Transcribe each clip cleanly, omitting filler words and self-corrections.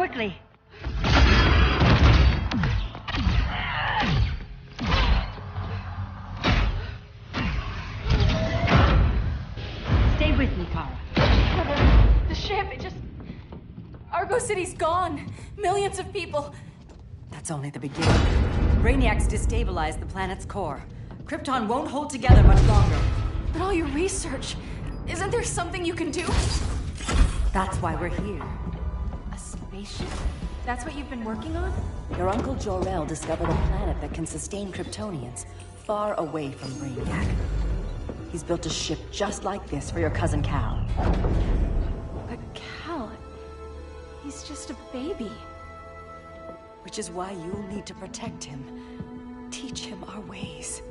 quickly. Stay with me, Kara. The ship, it just... Argo City's gone. Millions of people. That's only the beginning. Brainiac's destabilized the planet's core. Krypton won't hold together much longer. But all your research, isn't there something you can do? That's why we're here. A spaceship? That's what you've been working on? Your uncle Jor-El discovered a planet that can sustain Kryptonians, far away from Brainiac. He's built a ship just like this for your cousin Cal. But Cal... he's just a baby. Which is why you'll need to protect him. Teach him our ways.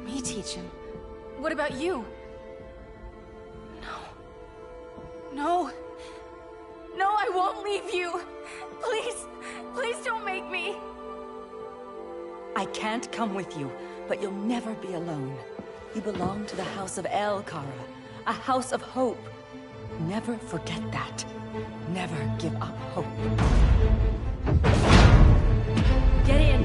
Me teach him? What about you? No, I won't leave you. Please don't make me. I can't come with you, but you'll never be alone. You belong to the House of El, Kara. A house of hope. Never forget that. Never give up hope. Get in.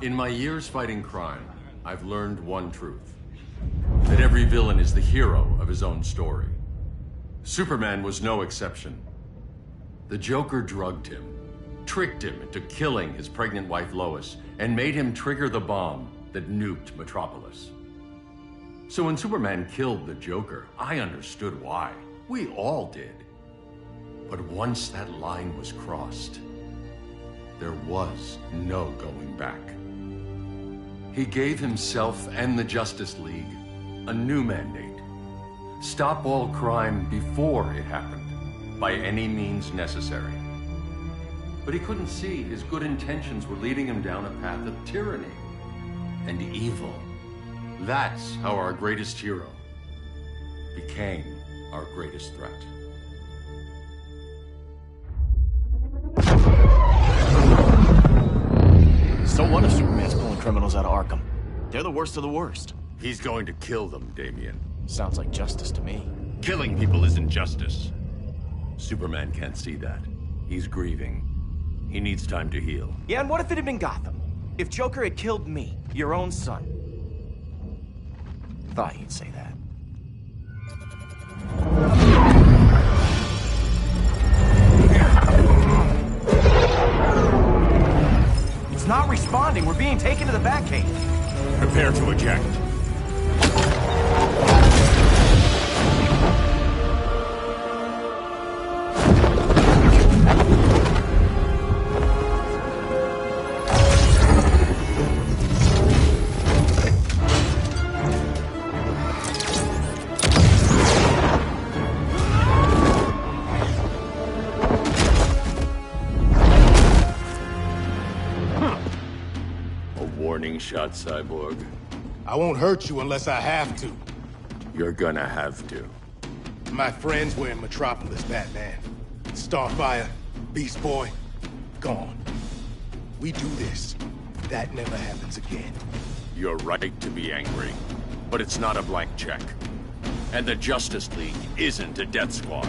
In my years fighting crime, I've learned one truth. That every villain is the hero of his own story. Superman was no exception. The Joker drugged him, tricked him into killing his pregnant wife Lois, and made him trigger the bomb that nuked Metropolis. So when Superman killed the Joker, I understood why. We all did. But once that line was crossed, there was no going back. He gave himself and the Justice League a new mandate. Stop all crime before it happened, by any means necessary. But he couldn't see his good intentions were leading him down a path of tyranny and evil. That's how our greatest hero became our greatest threat. So what if Superman's pulling criminals out of Arkham? They're the worst of the worst. He's going to kill them, Damian. Sounds like justice to me. Killing people isn't justice. Superman can't see that. He's grieving. He needs time to heal. Yeah, and what if it had been Gotham? If Joker had killed me, your own son? Thought you'd say that. It's not responding. We're being taken to the Batcave. Prepare to eject. Shot, Cyborg. I won't hurt you unless I have to. You're gonna have to. My friends were in Metropolis, Batman. Starfire, Beast Boy, gone. We do this. That never happens again. You're right to be angry, but it's not a blank check. And the Justice League isn't a death squad.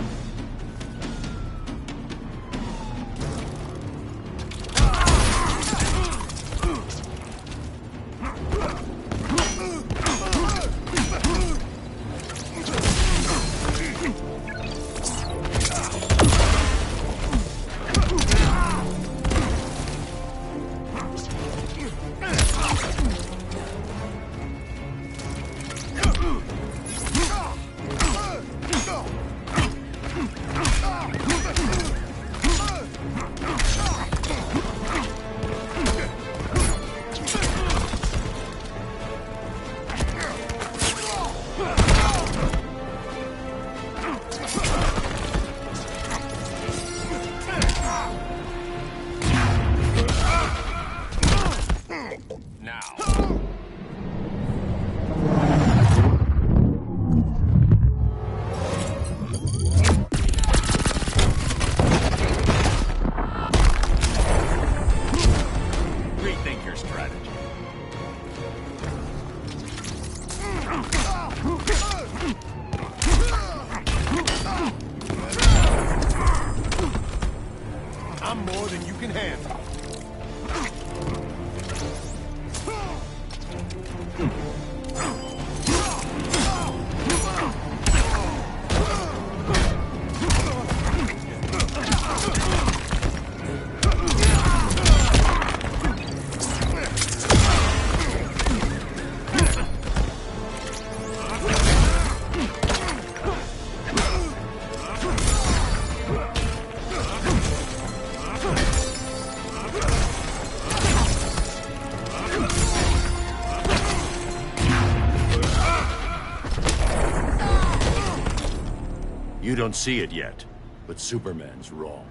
You don't see it yet, but Superman's wrong.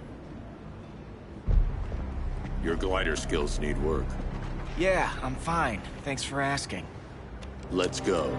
Your glider skills need work. Yeah, I'm fine. Thanks for asking. Let's go.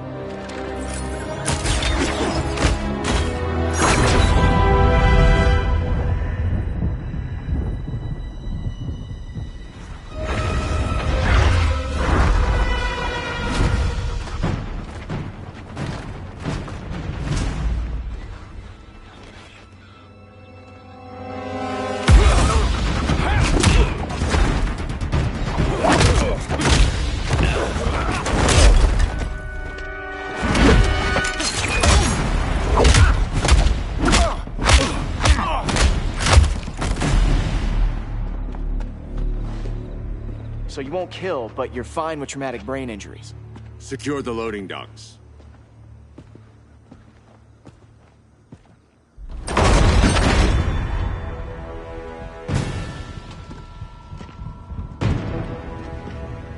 So you won't kill, but you're fine with traumatic brain injuries. Secure the loading docks.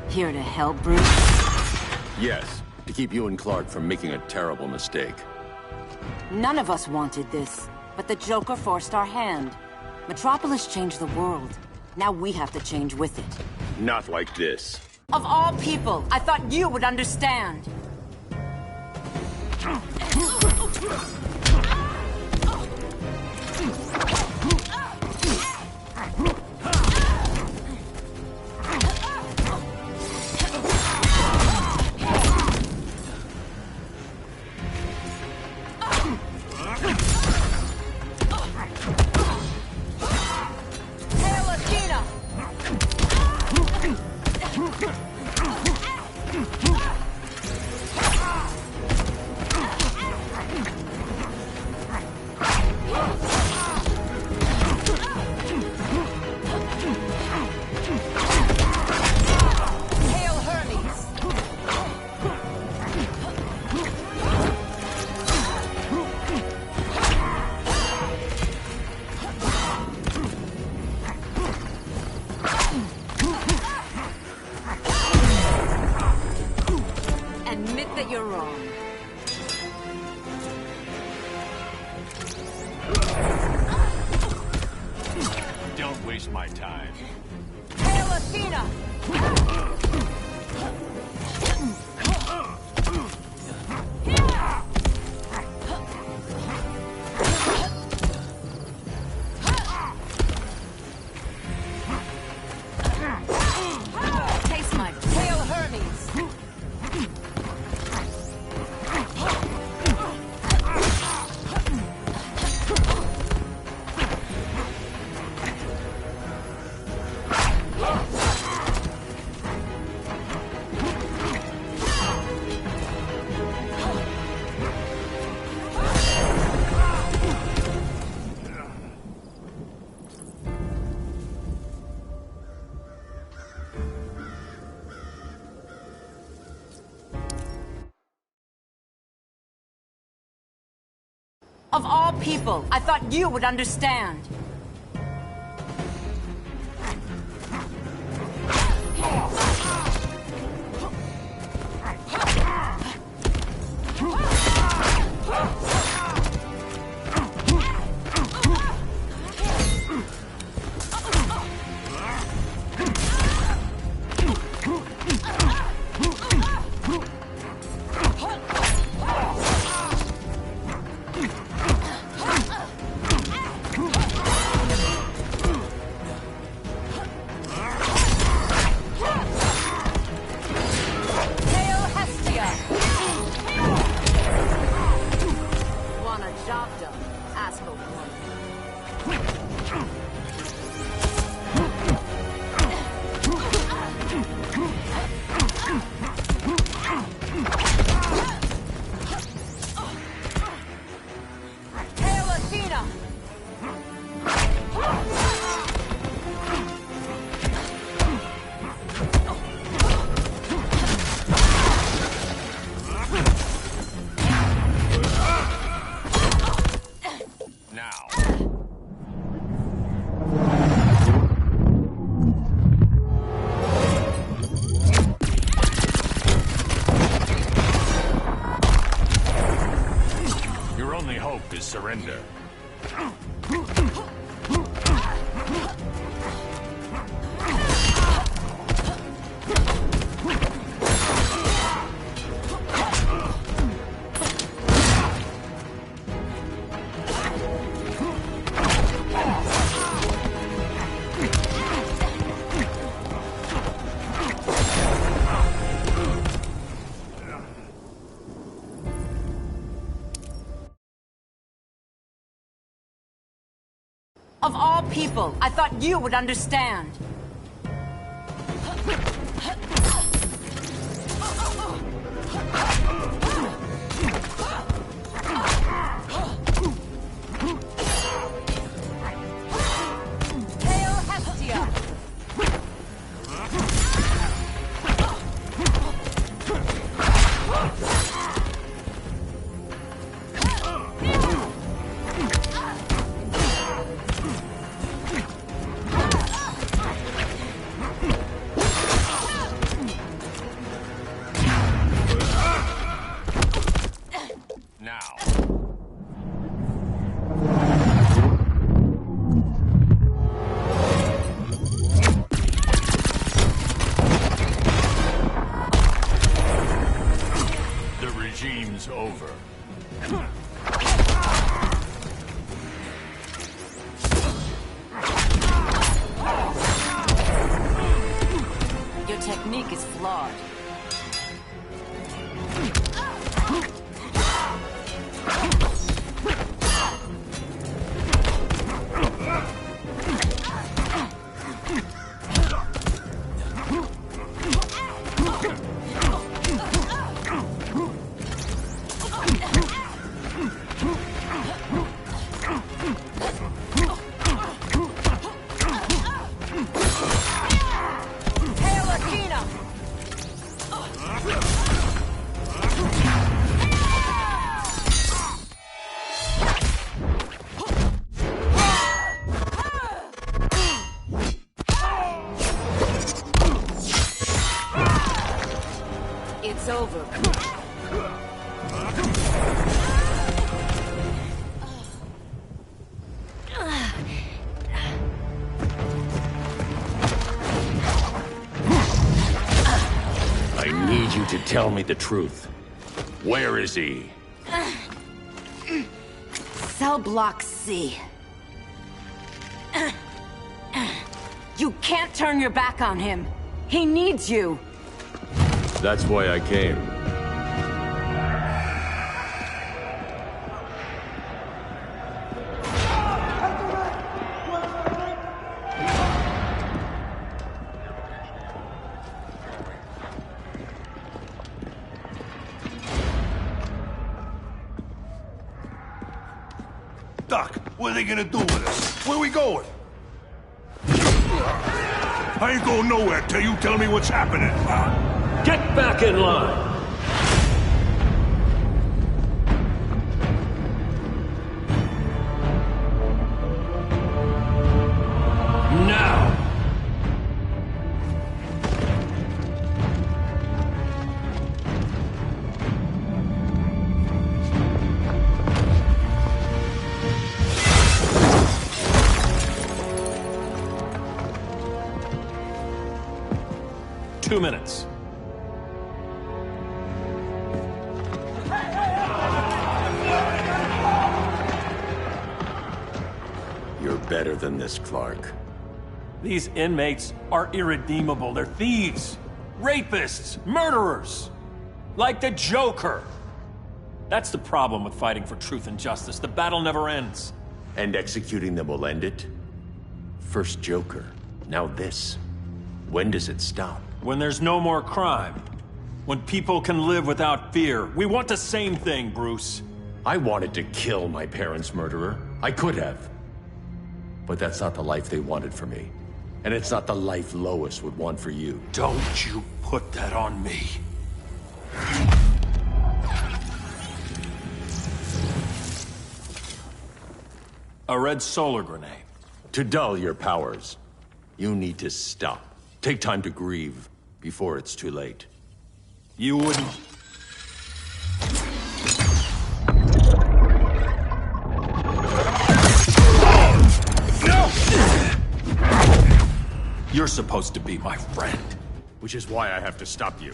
Here to help, Bruce? Yes, to keep you and Clark from making a terrible mistake. None of us wanted this, but the Joker forced our hand. Metropolis changed the world. Now we have to change with it. Not like this. Of all people, I thought you would understand. You're wrong. Don't waste my time. Hail Athena! Taste my Hail Hermes! Of all people, I thought you would understand. hope is surrender. Of all people, I thought you would understand. Over. Your technique is flawed. It's over. I need you to tell me the truth. Where is he? Cell block C. You can't turn your back on him. He needs you. That's why I came. Doc, what are they gonna do with us? Where we going? I ain't going nowhere till you tell me what's happening. Get back in line! Now! Two minutes. You're better than this, Clark. These inmates are irredeemable. They're thieves, rapists, murderers. Like the Joker. That's the problem with fighting for truth and justice. The battle never ends. And executing them will end it? First Joker, now this. When does it stop? When there's no more crime. When people can live without fear. We want the same thing, Bruce. I wanted to kill my parents' murderer. I could have. But that's not the life they wanted for me. And it's not the life Lois would want for you. Don't you put that on me. A red solar grenade. To dull your powers, you need to stop. Take time to grieve before it's too late. You wouldn't... supposed to be my friend. Which is why I have to stop you.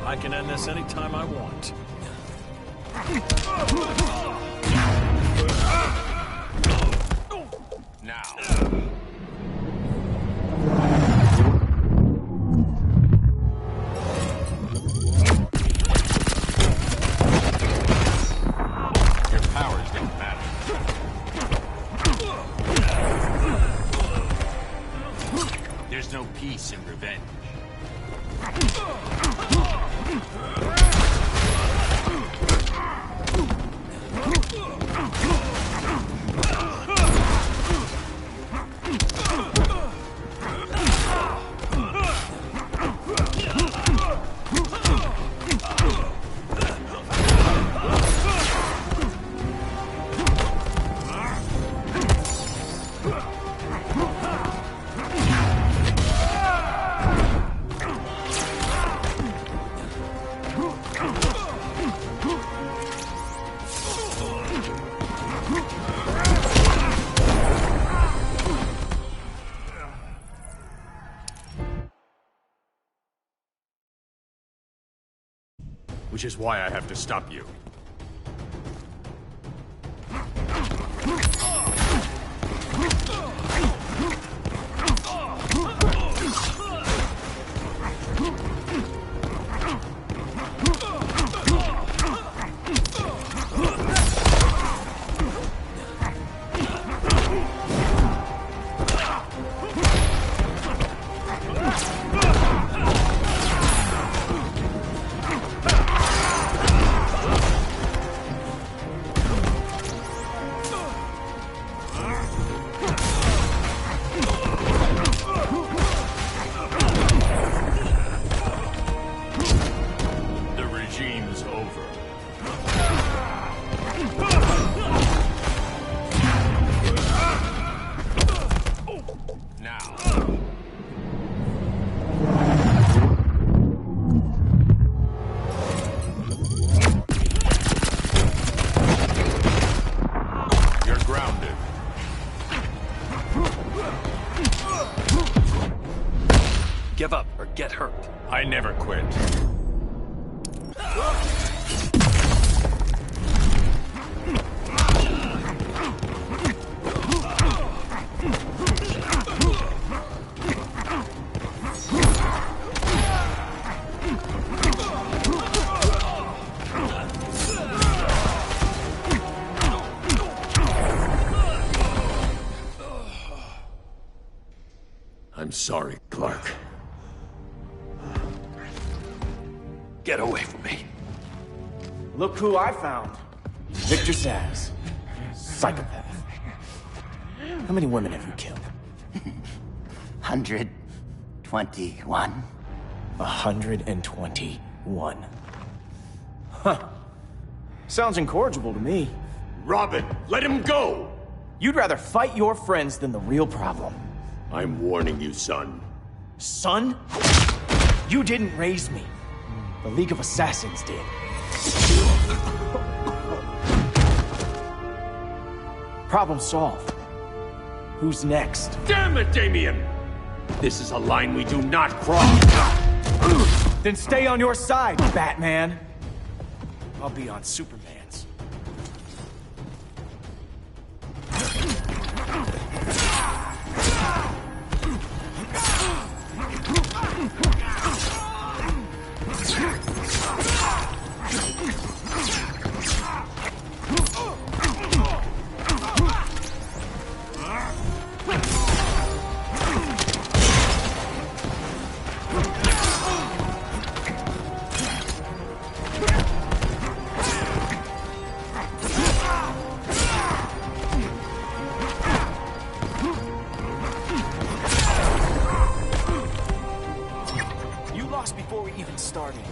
I can end this anytime I want. Now. Your powers don't matter. There's no peace in revenge. Which is why I have to stop you. Give up or get hurt. I never quit. I'm sorry, Clark. Get away from me. Look who I found. Victor Zsasz. Psychopath. How many women have you killed? 121. 121. Huh. Sounds incorrigible to me. Robin, let him go! You'd rather fight your friends than the real problem. I'm warning you, son. Son? You didn't raise me. The League of Assassins did. Problem solved. Who's next? Damn it, Damien! This is a line we do not cross. Then stay on your side, Batman. I'll be on Superman's. getting started.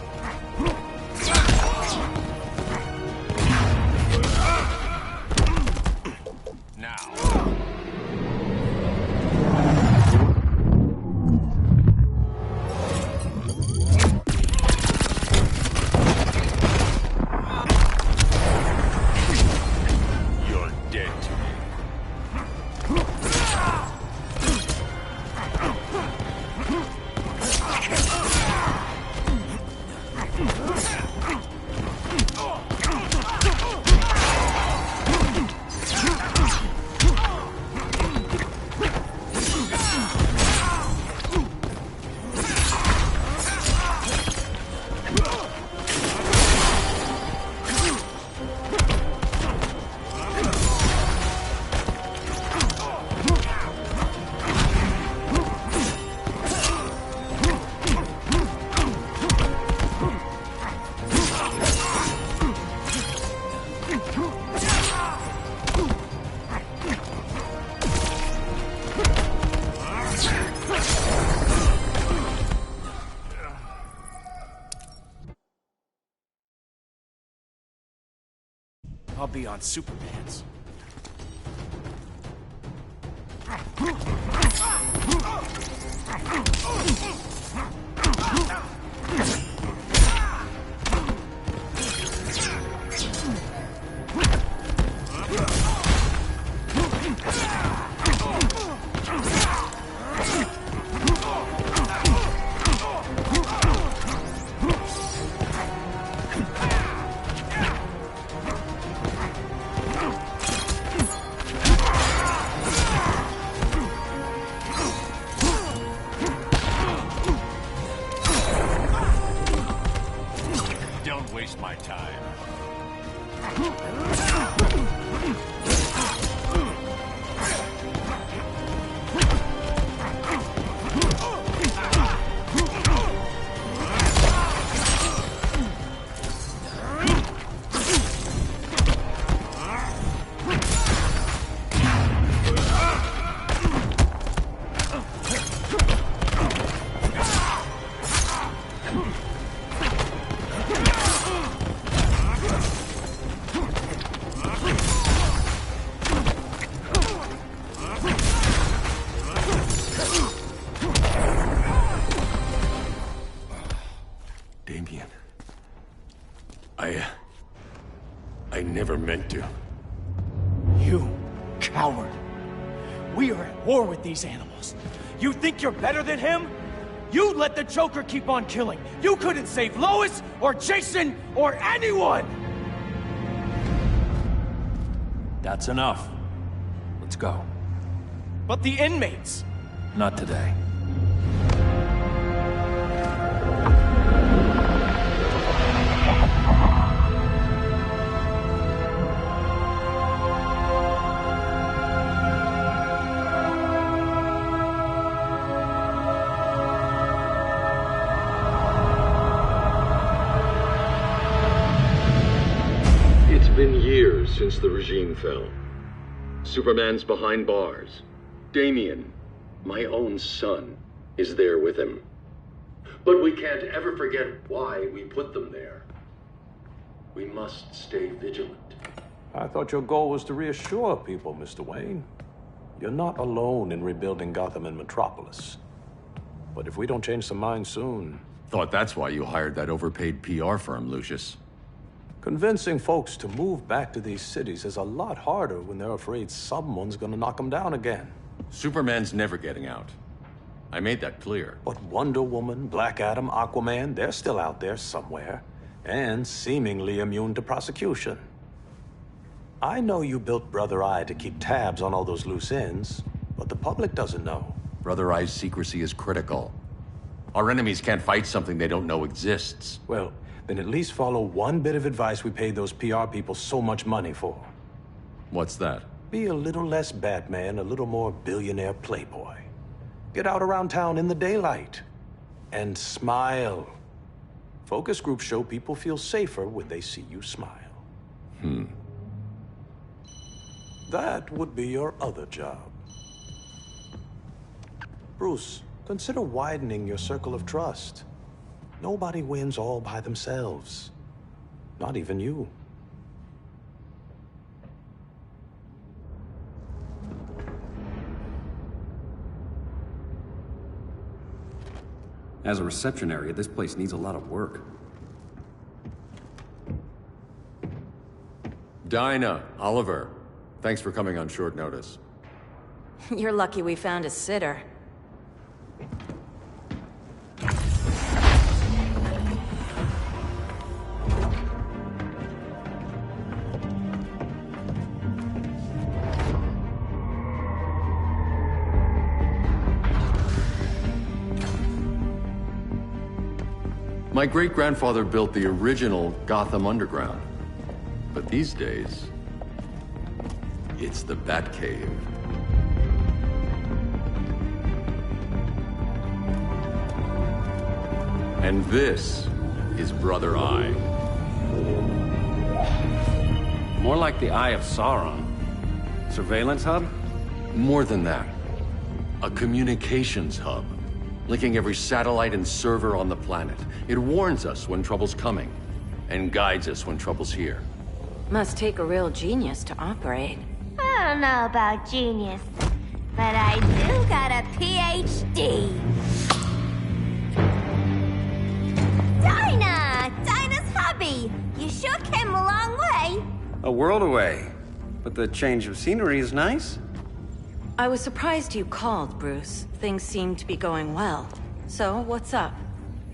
I'll be on Superman's. I never meant to. You coward. We are at war with these animals. You think you're better than him? You let the Joker keep on killing. You couldn't save Lois, or Jason, or anyone! That's enough. Let's go. But the inmates! Not today. It's been years since the regime fell. Superman's behind bars. Damian, my own son, is there with him. But we can't ever forget why we put them there. We must stay vigilant. I thought your goal was to reassure people, Mr. Wayne. You're not alone in rebuilding Gotham and Metropolis. But if we don't change some minds soon... Thought that's why you hired that overpaid PR firm, Lucius. Convincing folks to move back to these cities is a lot harder when they're afraid someone's gonna knock them down again. Superman's never getting out. I made that clear. But Wonder Woman, Black Adam, Aquaman, they're still out there somewhere. And seemingly immune to prosecution. I know you built Brother Eye to keep tabs on all those loose ends, but the public doesn't know. Brother Eye's secrecy is critical. Our enemies can't fight something they don't know exists. Well, then at least follow one bit of advice we paid those PR people so much money for. What's that? Be a little less Batman, a little more billionaire playboy. Get out around town in the daylight. And smile. Focus groups show people feel safer when they see you smile. That would be your other job. Bruce, consider widening your circle of trust. Nobody wins all by themselves. Not even you. As a reception area, this place needs a lot of work. Dinah, Oliver, thanks for coming on short notice. You're lucky we found a sitter. My great-grandfather built the original Gotham Underground. But these days, it's the Batcave. And this is Brother Eye. More like the Eye of Sauron. Surveillance hub? More than that. A communications hub, linking every satellite and server on the planet. It warns us when trouble's coming, and guides us when trouble's here. Must take a real genius to operate. I don't know about genius, but I do got a PhD. Dinah's hubby. You sure came a long way. A world away. But the change of scenery is nice. I was surprised you called, Bruce. Things seem to be going well. So, what's up?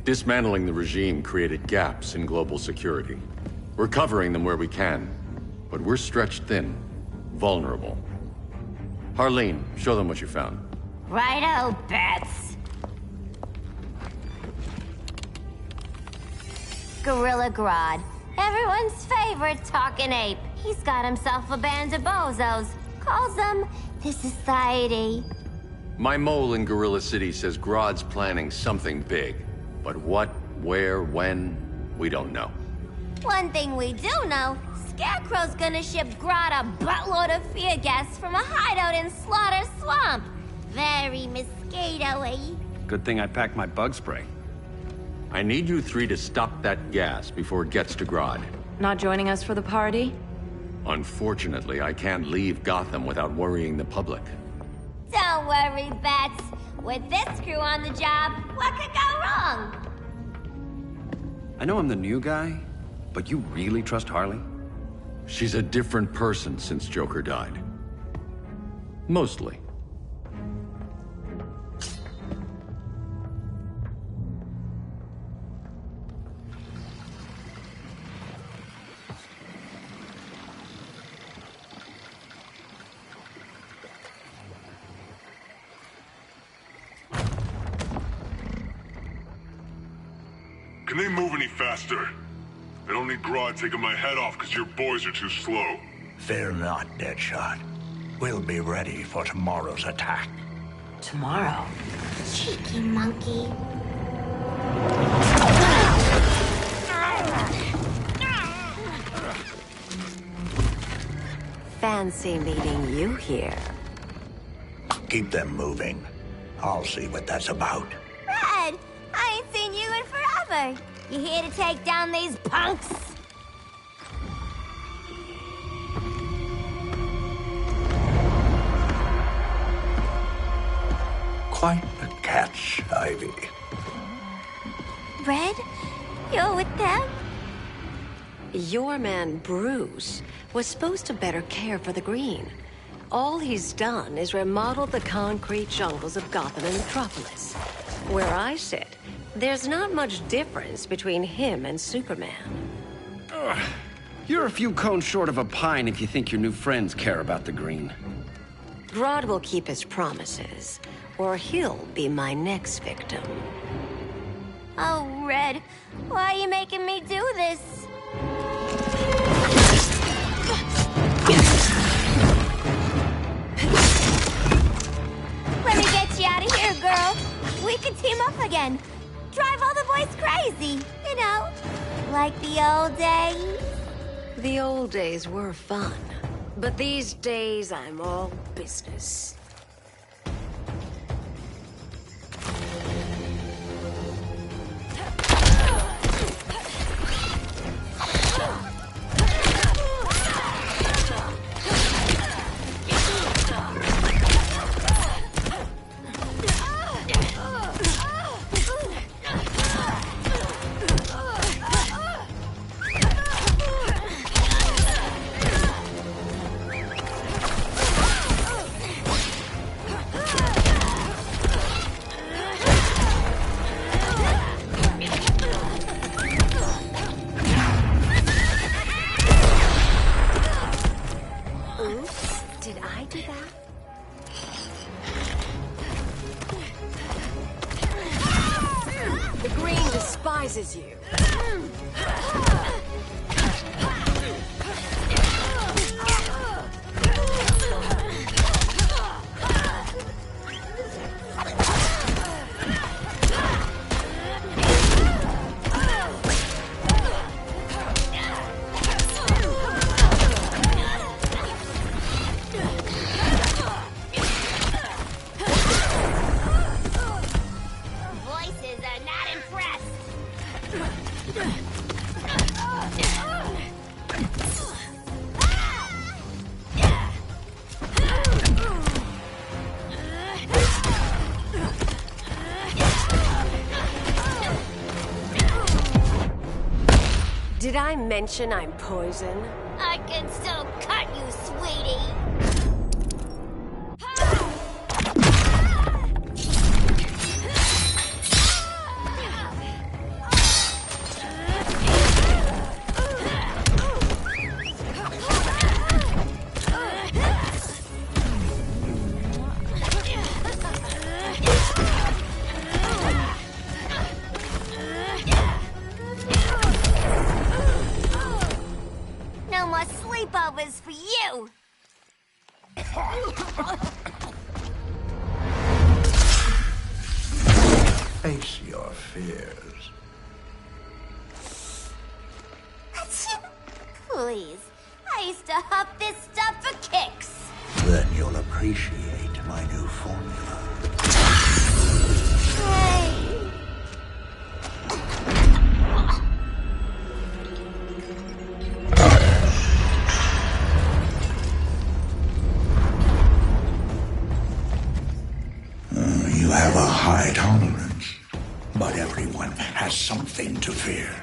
Dismantling the regime created gaps in global security. We're covering them where we can, but we're stretched thin, vulnerable. Harleen, show them what you found. Righto, Bats. Gorilla Grodd, everyone's favorite talking ape. He's got himself a band of bozos. Calls them the Society. My mole in Gorilla City says Grodd's planning something big. But what, where, when, we don't know. One thing we do know, Scarecrow's gonna ship Grodd a buttload of fear gas from a hideout in Slaughter Swamp. Very mosquito-y. Good thing I packed my bug spray. I need you three to stop that gas before it gets to Grodd. Not joining us for the party? Unfortunately, I can't leave Gotham without worrying the public. Don't worry, Bats. With this crew on the job, what could go wrong? I know I'm the new guy, but you really trust Harley? She's a different person since Joker died. Mostly. Can they move any faster? I don't need Grodd taking my head off because your boys are too slow. Fear not, Deadshot. We'll be ready for tomorrow's attack. Tomorrow? Cheeky monkey. Fancy meeting you here. Keep them moving. I'll see what that's about. Red, I ain't seen you in forever. You here to take down these punks? Quite the catch, Ivy. Red, you're with them? Your man, Bruce, was supposed to better care for the Green. All he's done is remodel the concrete jungles of Gotham and Metropolis. Where I sit, there's not much difference between him and Superman. Ugh. You're a few cones short of a pine if you think your new friends care about the Green. Grodd will keep his promises, or he'll be my next victim. Oh, Red, why are you making me do this? Let me get you out of here, girl. We can team up again. Drive all the boys crazy, you know, like the old days. The old days were fun, but these days I'm all business. surprises you. Did I mention I'm poison? I can still cut you, sweetie. No more sleepovers for you! Face your fears. Please, I used to huff this stuff for kicks. Then you'll appreciate my new formula. Hey. You have a high tolerance, but everyone has something to fear.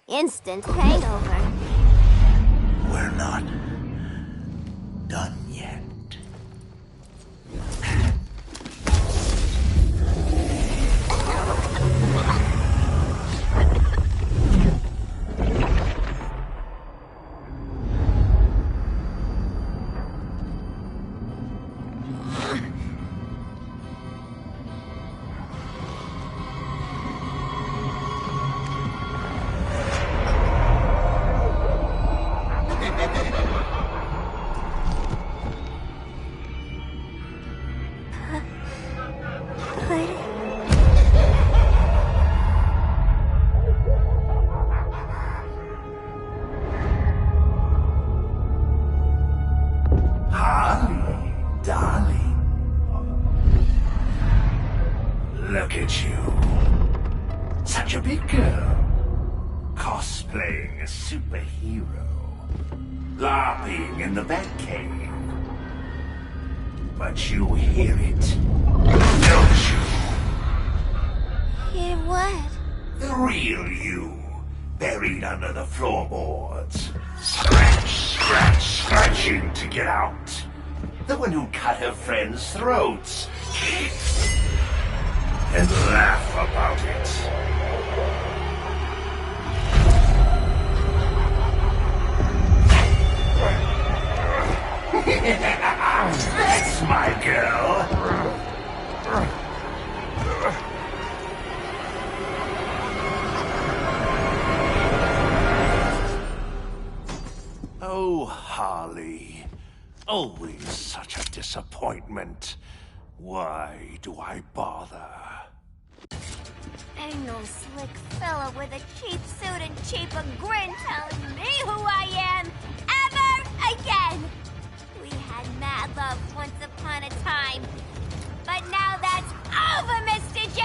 Instant hangover. We're not done yet. Look at you. Such a big girl. Cosplaying a superhero. LARPing in the Batcave. But you hear it, don't you? Hear what? The real you, buried under the floorboards. Scratch, regret stretching to get out. The one who cut her friends' throats. And laugh about it. That's my girl. Oh, Harley. Always such a disappointment. Why do I bother? Ain't no slick fella with a cheap suit and cheaper grin telling me who I am ever again. We had mad love once upon a time, but now that's over, Mr. J.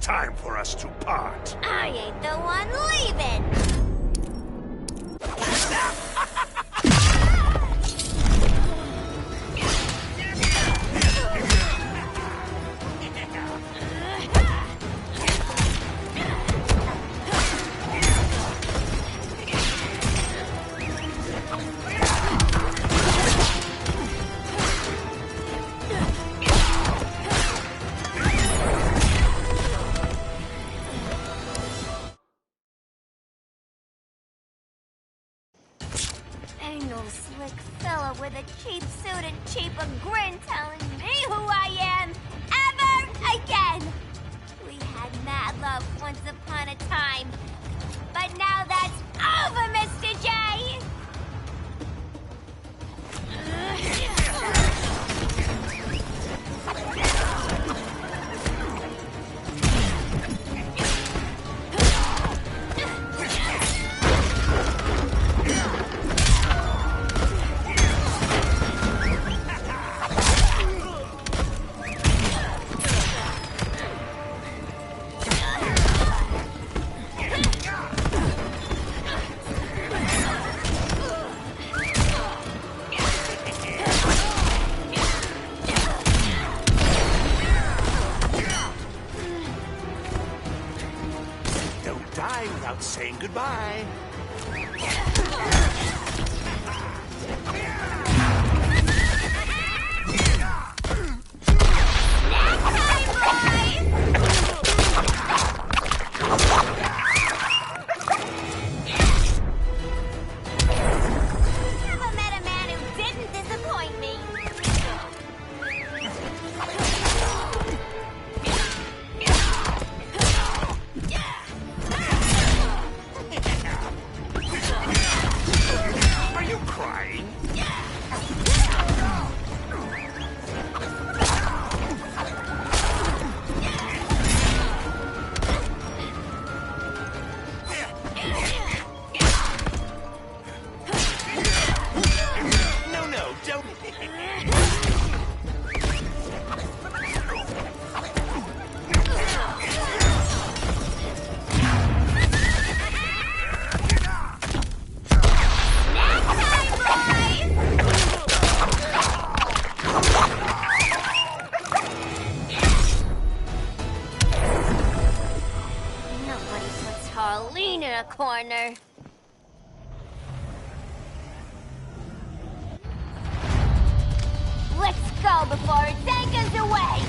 Time for us to part. I ain't the one leaving. Ain't no slick fella with a cheap suit and cheaper grin telling me who I am ever again. We had mad love once upon a time, but now that's over, Mr. J. Die without saying goodbye. Never met a man who didn't disappoint me. a corner. Let's go before it takes us away!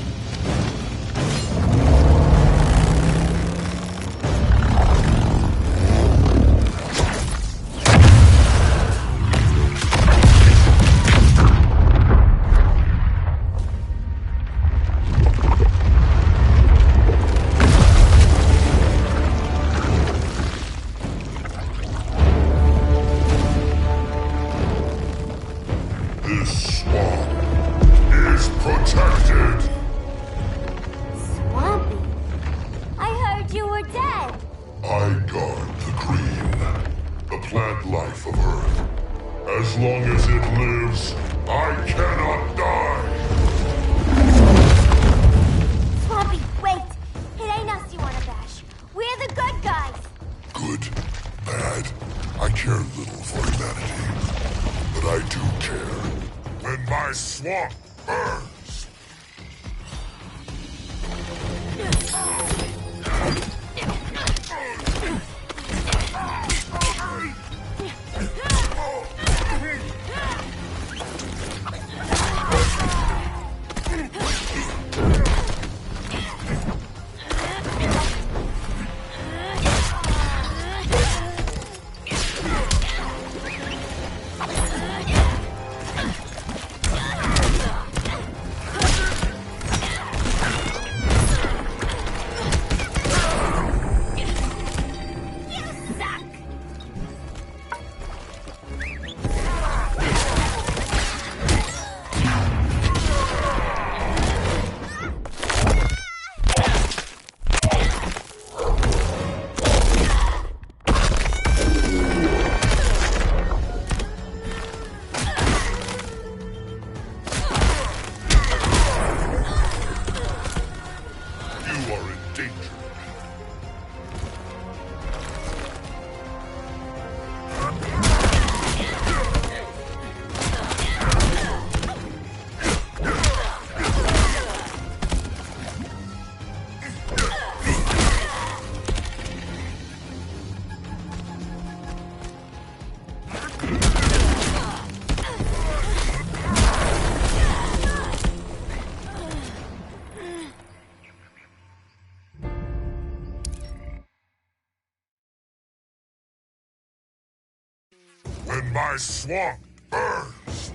My swamp burns!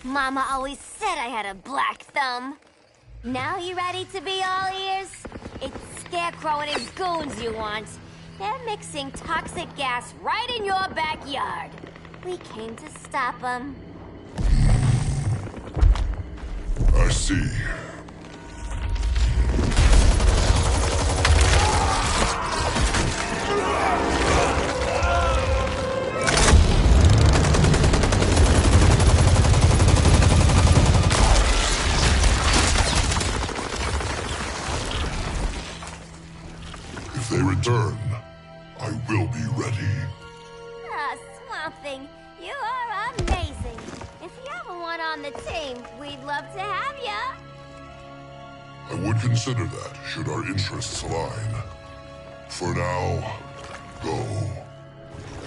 Mama always said I had a black thumb. Now you ready to be all ears? It's Scarecrow and his goons you want. They're mixing toxic gas right in your backyard. We came to stop them. I see. If they return, I will be ready. Ah, Swamp Thing, you are amazing. If you ever want on the team, we'd love to have ya. I would consider that, should our interests align. For now, go.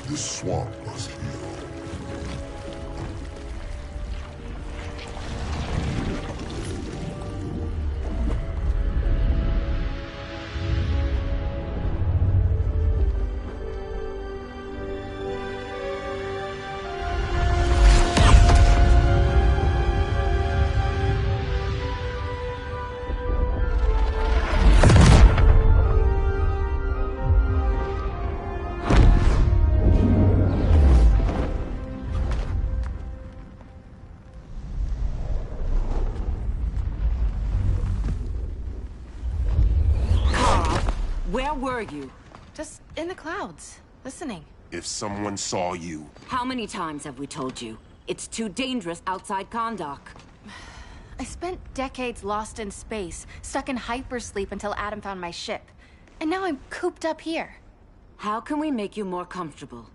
This swamp must heal. were you? Just in the clouds, listening. If someone saw you... How many times have we told you? It's too dangerous outside Kahndaq. I spent decades lost in space, stuck in hypersleep until Adam found my ship. And now I'm cooped up here. How can we make you more comfortable?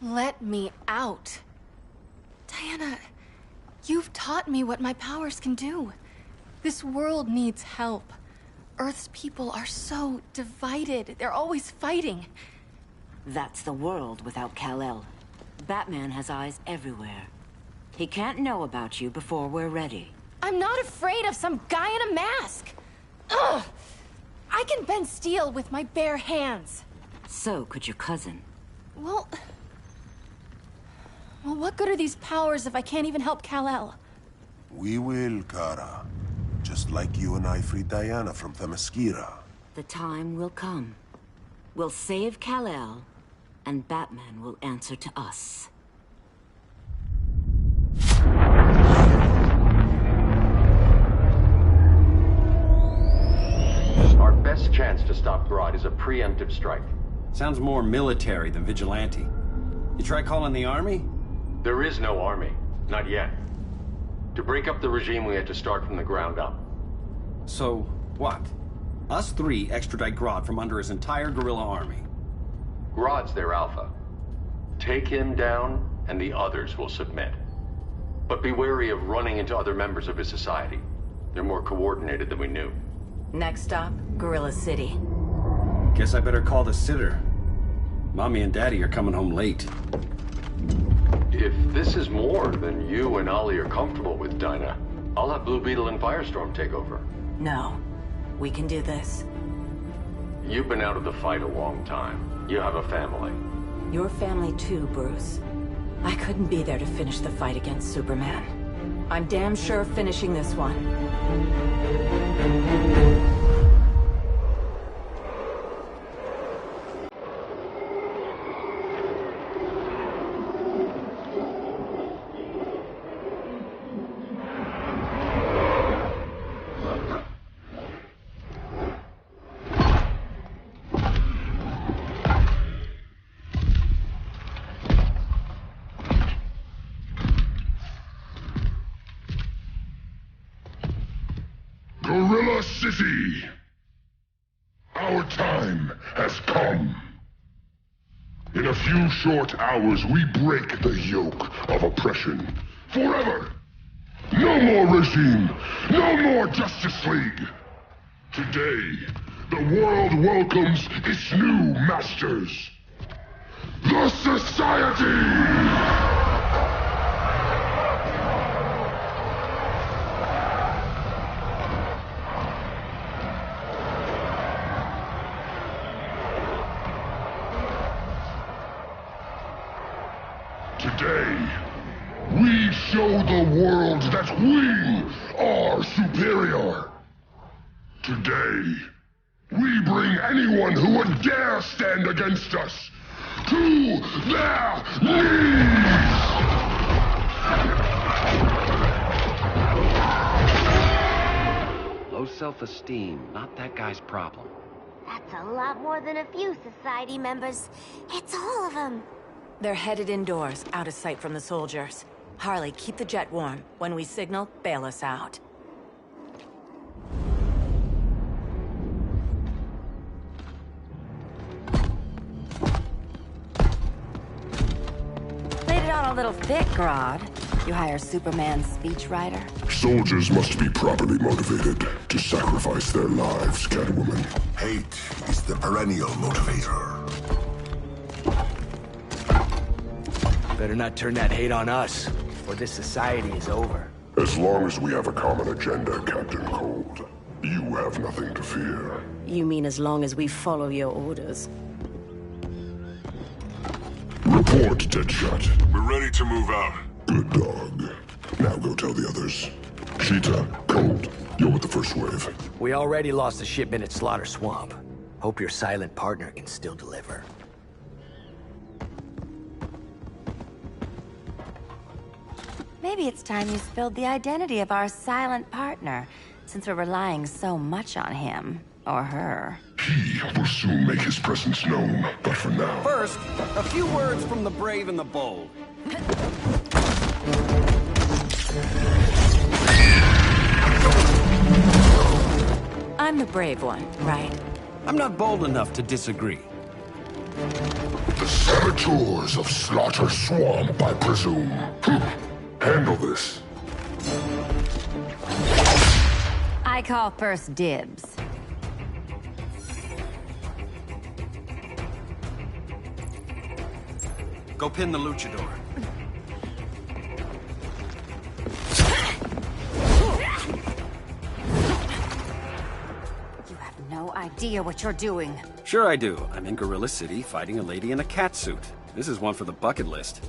Let me out. Diana, you've taught me what my powers can do. This world needs help. Earth's people are so divided. They're always fighting. That's the world without Kal-El. Batman has eyes everywhere. He can't know about you before we're ready. I'm not afraid of some guy in a mask. Ugh! I can bend steel with my bare hands. So could your cousin. Well, what good are these powers if I can't even help Kal-El? We will, Kara. Just like you and I freed Diana from Themyscira. The time will come. We'll save Kal-El, and Batman will answer to us. Our best chance to stop Grodd is a preemptive strike. Sounds more military than vigilante. You try calling the army? There is no army. Not yet. To break up the regime, we had to start from the ground up. So, what? Us three extradite Grodd from under his entire guerrilla army. Grodd's their alpha. Take him down, and the others will submit. But be wary of running into other members of his society. They're more coordinated than we knew. Next stop, Gorilla City. Guess I better call the sitter. Mommy and Daddy are coming home late. If this is more than you and Ollie are comfortable with, Dinah, I'll have Blue Beetle and Firestorm take over. No. We can do this. You've been out of the fight a long time. You have a family. Your family too, Bruce. I couldn't be there to finish the fight against Superman. I'm damn sure finishing this one. Gorilla City! Our time has come. In a few short hours, we break the yoke of oppression. Forever! No more regime! No more Justice League! Today, the world welcomes its new masters. The Society! Today, we show the world that we are superior. Today, we bring anyone who would dare stand against us to their knees! Low self-esteem, not that guy's problem. That's a lot more than a few society members. It's all of them. They're headed indoors, out of sight from the soldiers. Harley, keep the jet warm. When we signal, bail us out. Played it on a little thick, Grodd. You hire Superman's speechwriter? Soldiers must be properly motivated to sacrifice their lives, Catwoman. Hate is the perennial motivator. Better not turn that hate on us, or this society is over. As long as we have a common agenda, Captain Cold, you have nothing to fear. You mean as long as we follow your orders? Report, Deadshot. We're ready to move out. Good dog. Now go tell the others. Cheetah, Cold, you're with the first wave. We already lost a shipment at Slaughter Swamp. Hope your silent partner can still deliver. Maybe it's time you spilled the identity of our silent partner, since we're relying so much on him, or her. He will soon make his presence known, but for now... First, a few words from the brave and the bold. I'm the brave one, right? I'm not bold enough to disagree. The saboteurs of Slaughter Swamp, I presume. Handle this. I call first dibs. Go pin the luchador. You have no idea what you're doing. Sure I do. I'm in Gorilla City fighting a lady in a cat suit. This is one for the bucket list.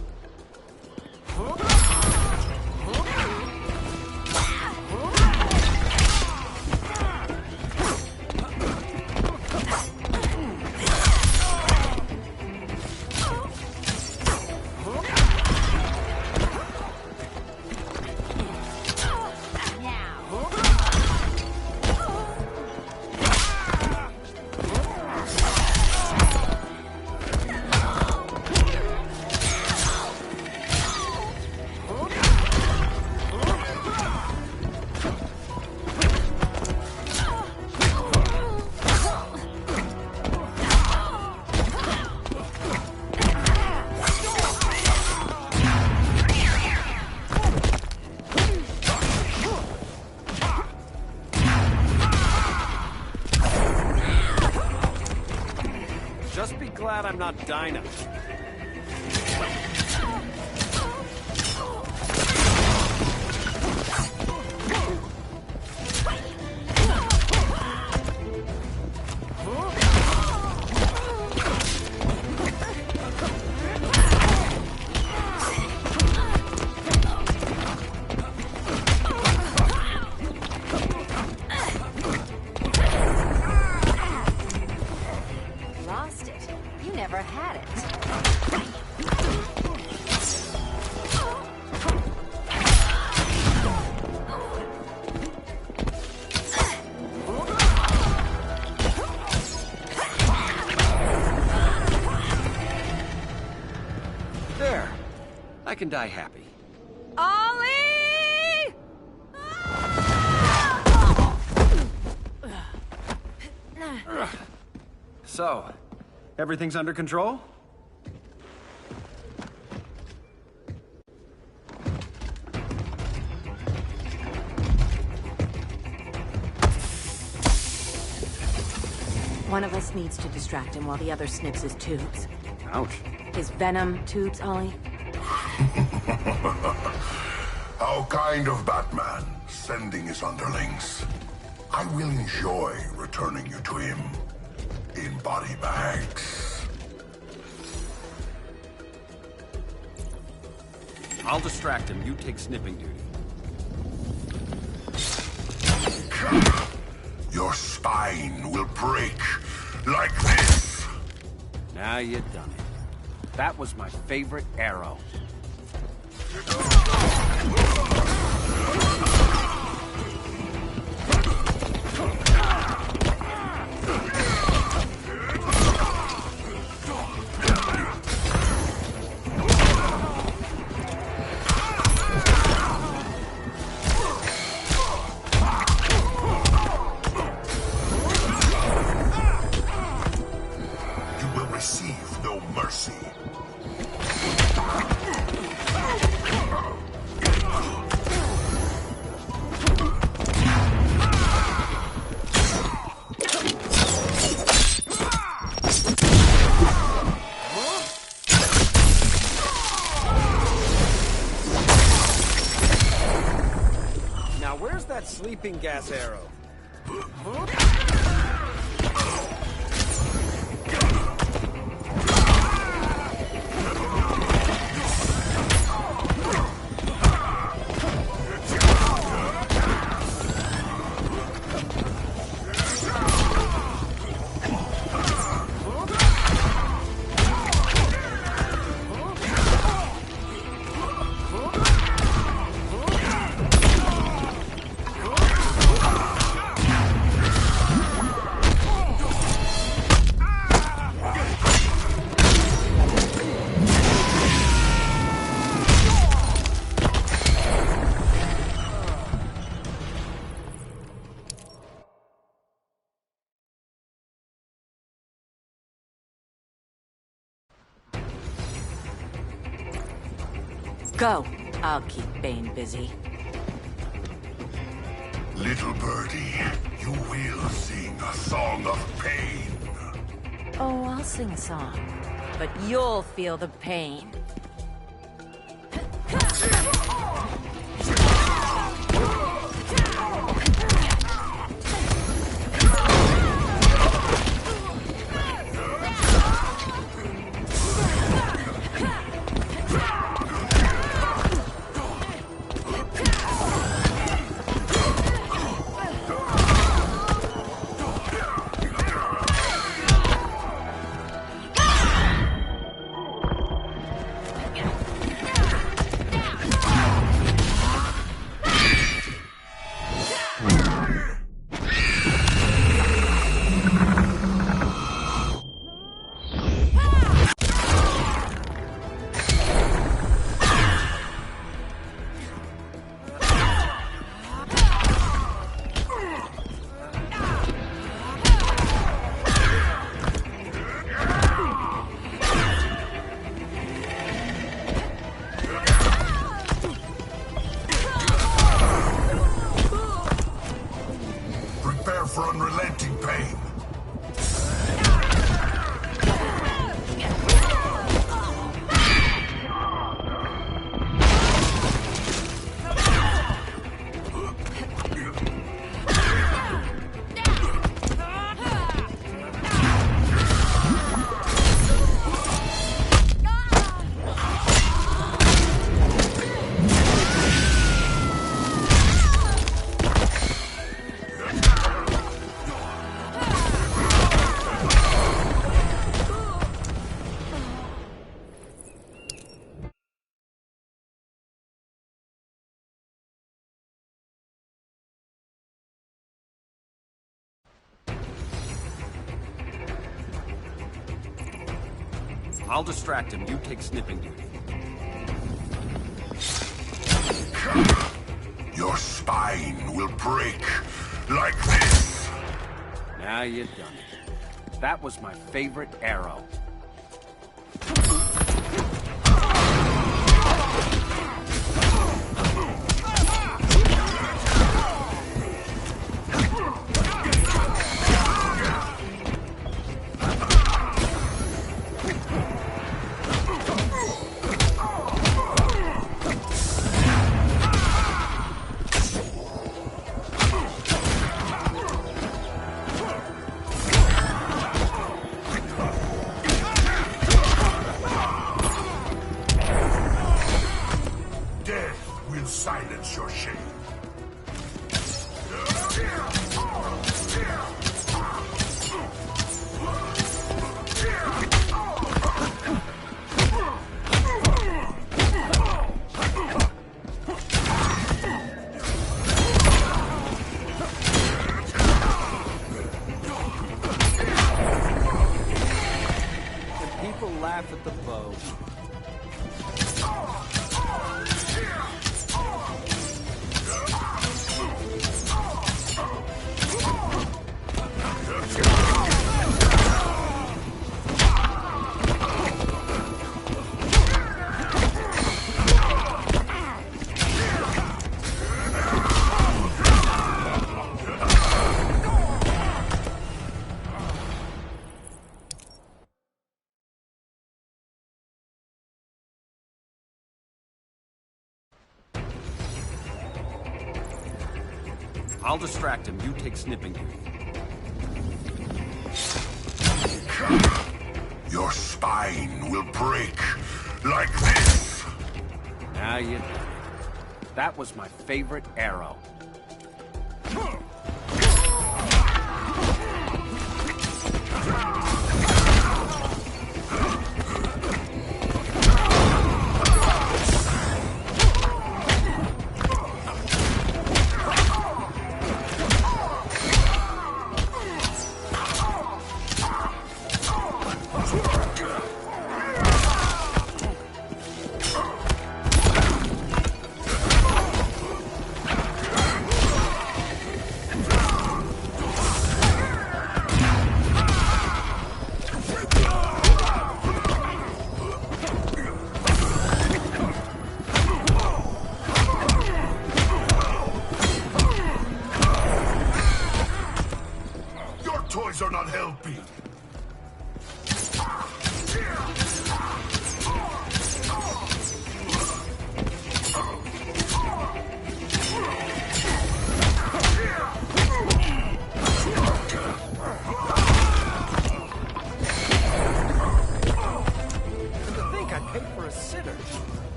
Just be glad I'm not Dinah. Lost it. You never had it. There. I can die happy. Ollie! So, everything's under control? One of us needs to distract him while the other snips his tubes. Ouch. His venom tubes, Ollie? How kind of Batman, sending his underlings. I will enjoy returning you to him in body bags. I'll distract him. You take snipping duty. Your spine will break like this. Now you've done it. That was my favorite arrow. You will receive no mercy. Now where's that sleeping gas arrow? Go. I'll keep Bane busy. Little birdie, you will sing a song of pain. Oh, I'll sing a song. But you'll feel the pain. For unrelenting pain. I'll distract him. You take snipping duty. Your spine will break like this. Now you've done it. That was my favorite arrow. Silence your shame. People laugh at the bow. I'll distract him. You take snipping duty. Your spine will break like this. Now you've done it. That was my favorite arrow. helping.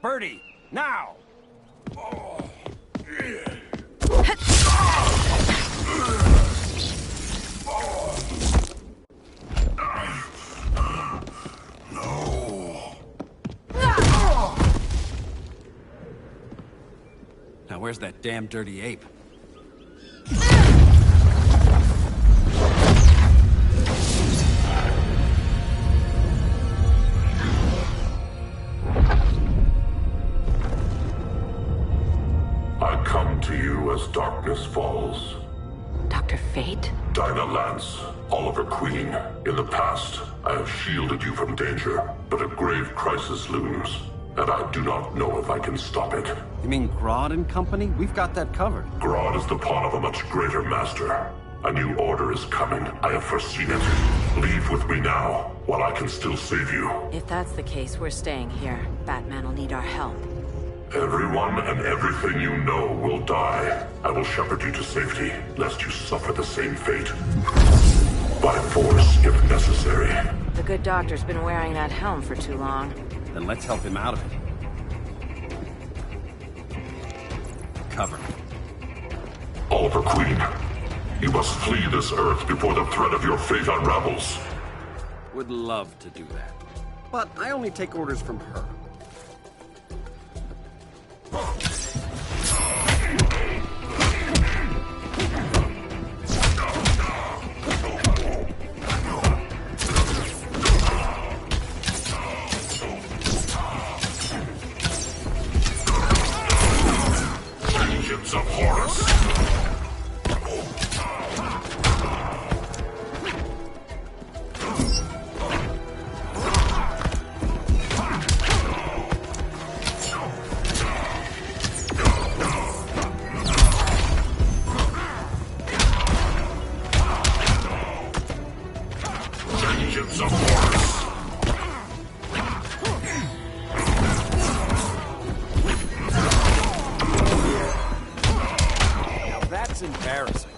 Birdie, now! Now where's that damn dirty ape? I come to you as darkness falls. Dr. Fate? Dinah Lance, Oliver Queen. In the past, I have shielded you from danger, but a grave crisis looms, and I do not know if I can stop it. You mean Grodd and company? We've got that covered. Grodd is the pawn of a much greater master. A new order is coming. I have foreseen it. Leave with me now, while I can still save you. If that's the case, we're staying here. Batman will need our help. Everyone and everything you know will die. I will shepherd you to safety, lest you suffer the same fate. By force, if necessary. The good doctor's been wearing that helm for too long. Then let's help him out of it. Cover. Oliver Queen, you must flee this Earth before the threat of your fate unravels. Would love to do that. But I only take orders from her. Agents of Horus. Embarrassing.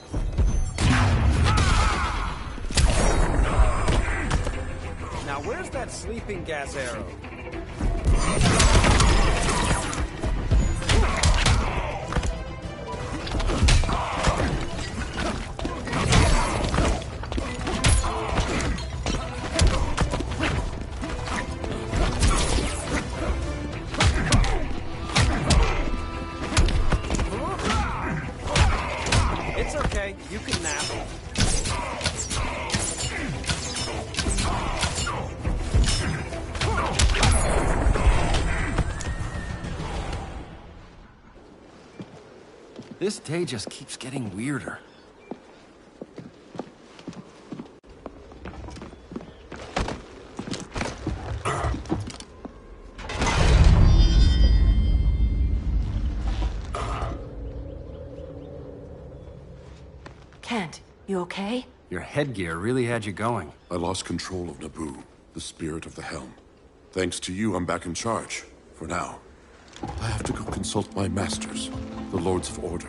Now where's that sleeping gas arrow? It's okay, you can nap. This day just keeps getting weirder. Kent, you okay? Your headgear really had you going. I lost control of Naboo, the spirit of the helm. Thanks to you, I'm back in charge. For now. I have to go consult my masters, the Lords of Order.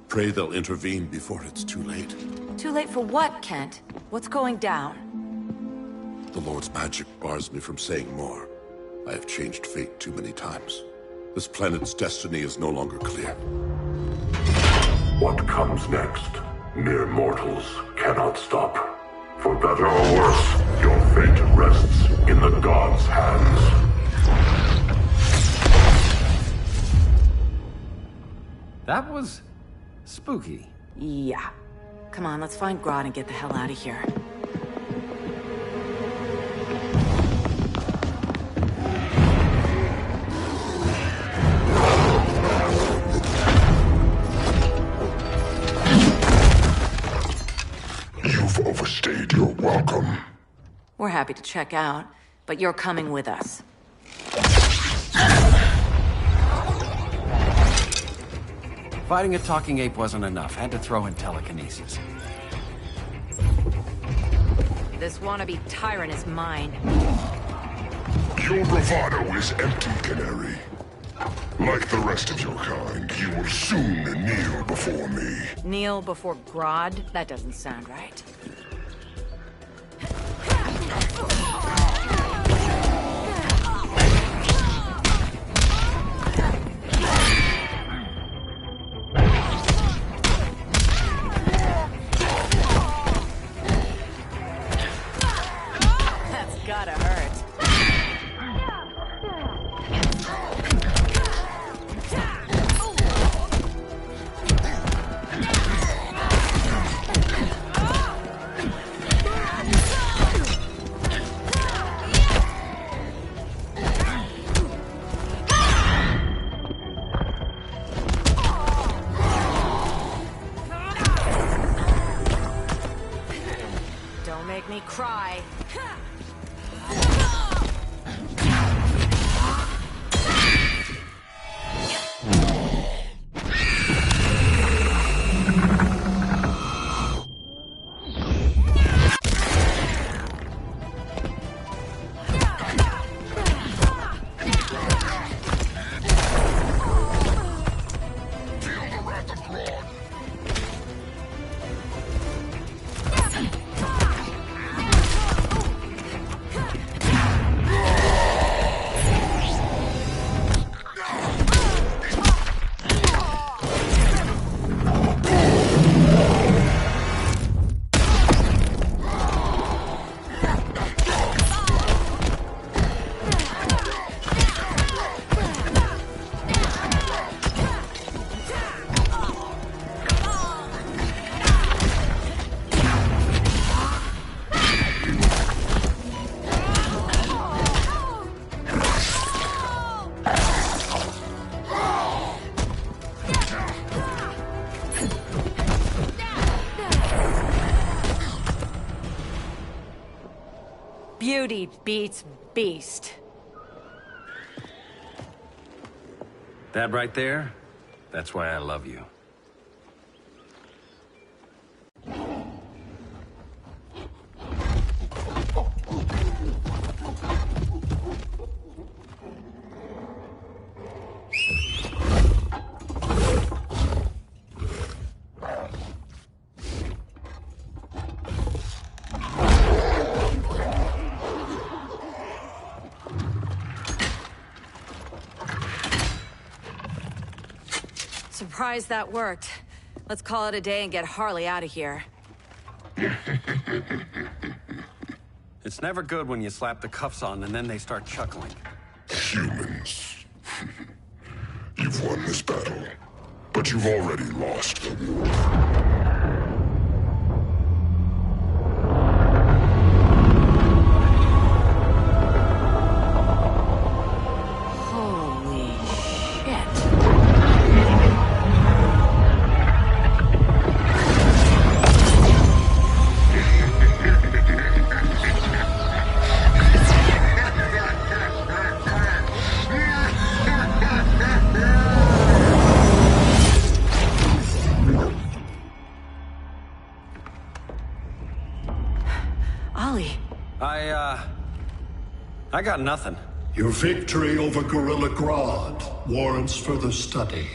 Pray they'll intervene before it's too late. Too late for what, Kent? What's going down? The Lord's magic bars me from saying more. I have changed fate too many times. This planet's destiny is no longer clear. What comes next, mere mortals cannot stop. For better or worse, your fate rests in the gods' hands. That was spooky. Yeah. Come on, let's find Grodd and get the hell out of here. You've overstayed your welcome. We're happy to check out, but you're coming with us. Fighting a talking ape wasn't enough. Had to throw in telekinesis. This wannabe tyrant is mine. Your bravado is empty, Canary. Like the rest of your kind, you will soon kneel before me. Kneel before Grodd? That doesn't sound right. Gotta hurt. Don't make me cry. Beauty beats beast. That right there, that's why I love you. Surprised that worked. Let's call it a day and get Harley out of here. It's never good when you slap the cuffs on and then they start chuckling. Humans. You've won this battle, but you've already lost the war. I got nothing. Your victory over Gorilla Grodd warrants further study.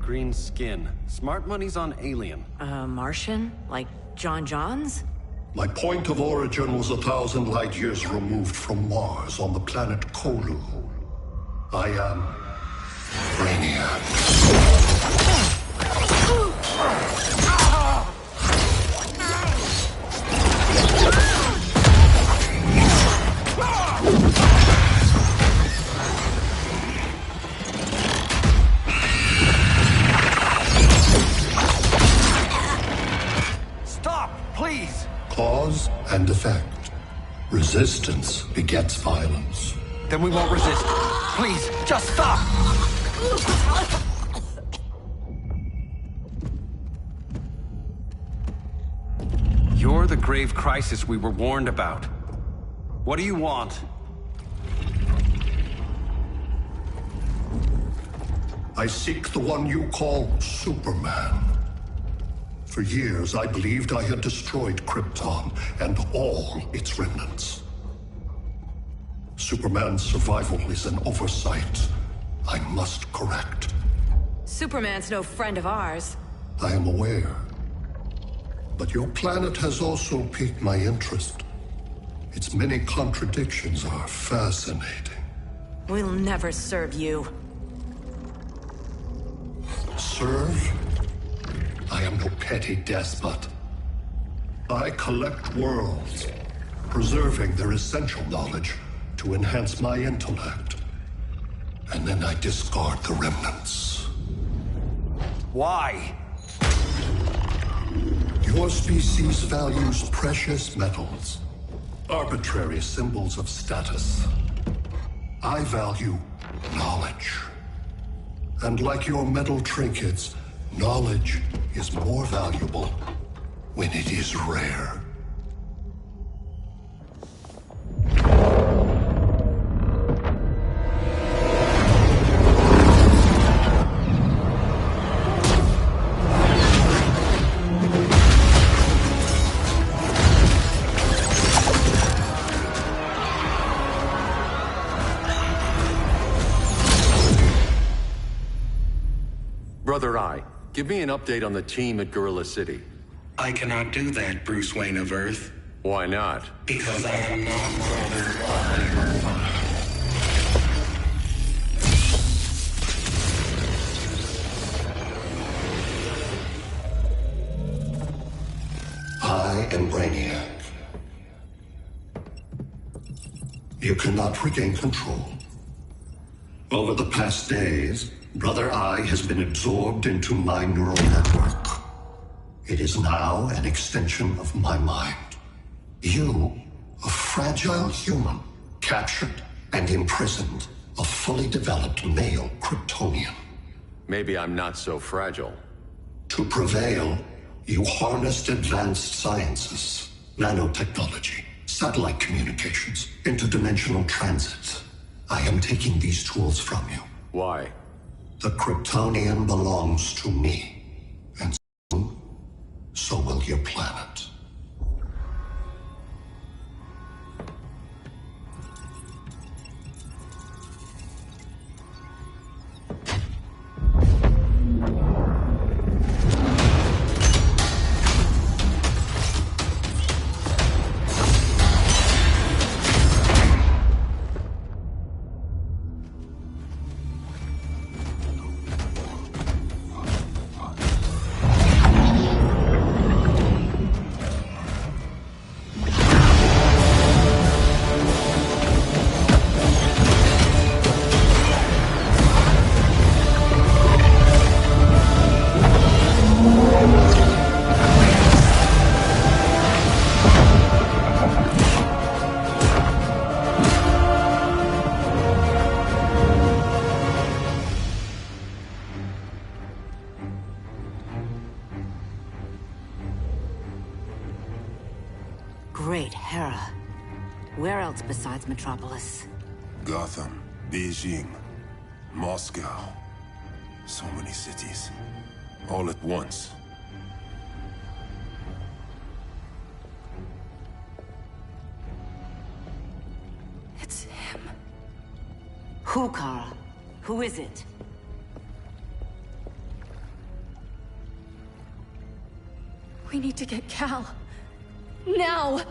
Green skin, Smart money's on alien. Martian? Like John Johns? My point of origin was 1,000 light years removed from Mars on the planet Kolu. I am Brainiac. Please! Cause and effect. Resistance begets violence. Then we won't resist. Please, just stop! You're the grave crisis we were warned about. What do you want? I seek the one you call Superman. For years, I believed I had destroyed Krypton and all its remnants. Superman's survival is an oversight I must correct. Superman's no friend of ours. I am aware. But your planet has also piqued my interest. Its many contradictions are fascinating. We'll never serve you. Serve? I am no petty despot. I collect worlds, preserving their essential knowledge to enhance my intellect. And then I discard the remnants. Why? Your species values precious metals, arbitrary symbols of status. I value knowledge. And like your metal trinkets, knowledge is more valuable when it is rare. Brother Eye, give me an update on the team at Gorilla City. I cannot do that, Bruce Wayne of Earth. Why not? Because I am not Brother Eye. I am Brainiac. You cannot regain control. Over the past days, Brother Eye has been absorbed into my neural network. It is now an extension of my mind. You, a fragile human, captured and imprisoned a fully developed male Kryptonian. Maybe I'm not so fragile. To prevail, you harnessed advanced sciences, nanotechnology, satellite communications, interdimensional transit. I am taking these tools from you. Why? The Kryptonian belongs to me, and soon, so will your planet. Great Hera. Where else besides Metropolis? Gotham, Beijing, Moscow. So many cities. All at once. It's him. Who, Kara? Who is it? need to get Cal. Now!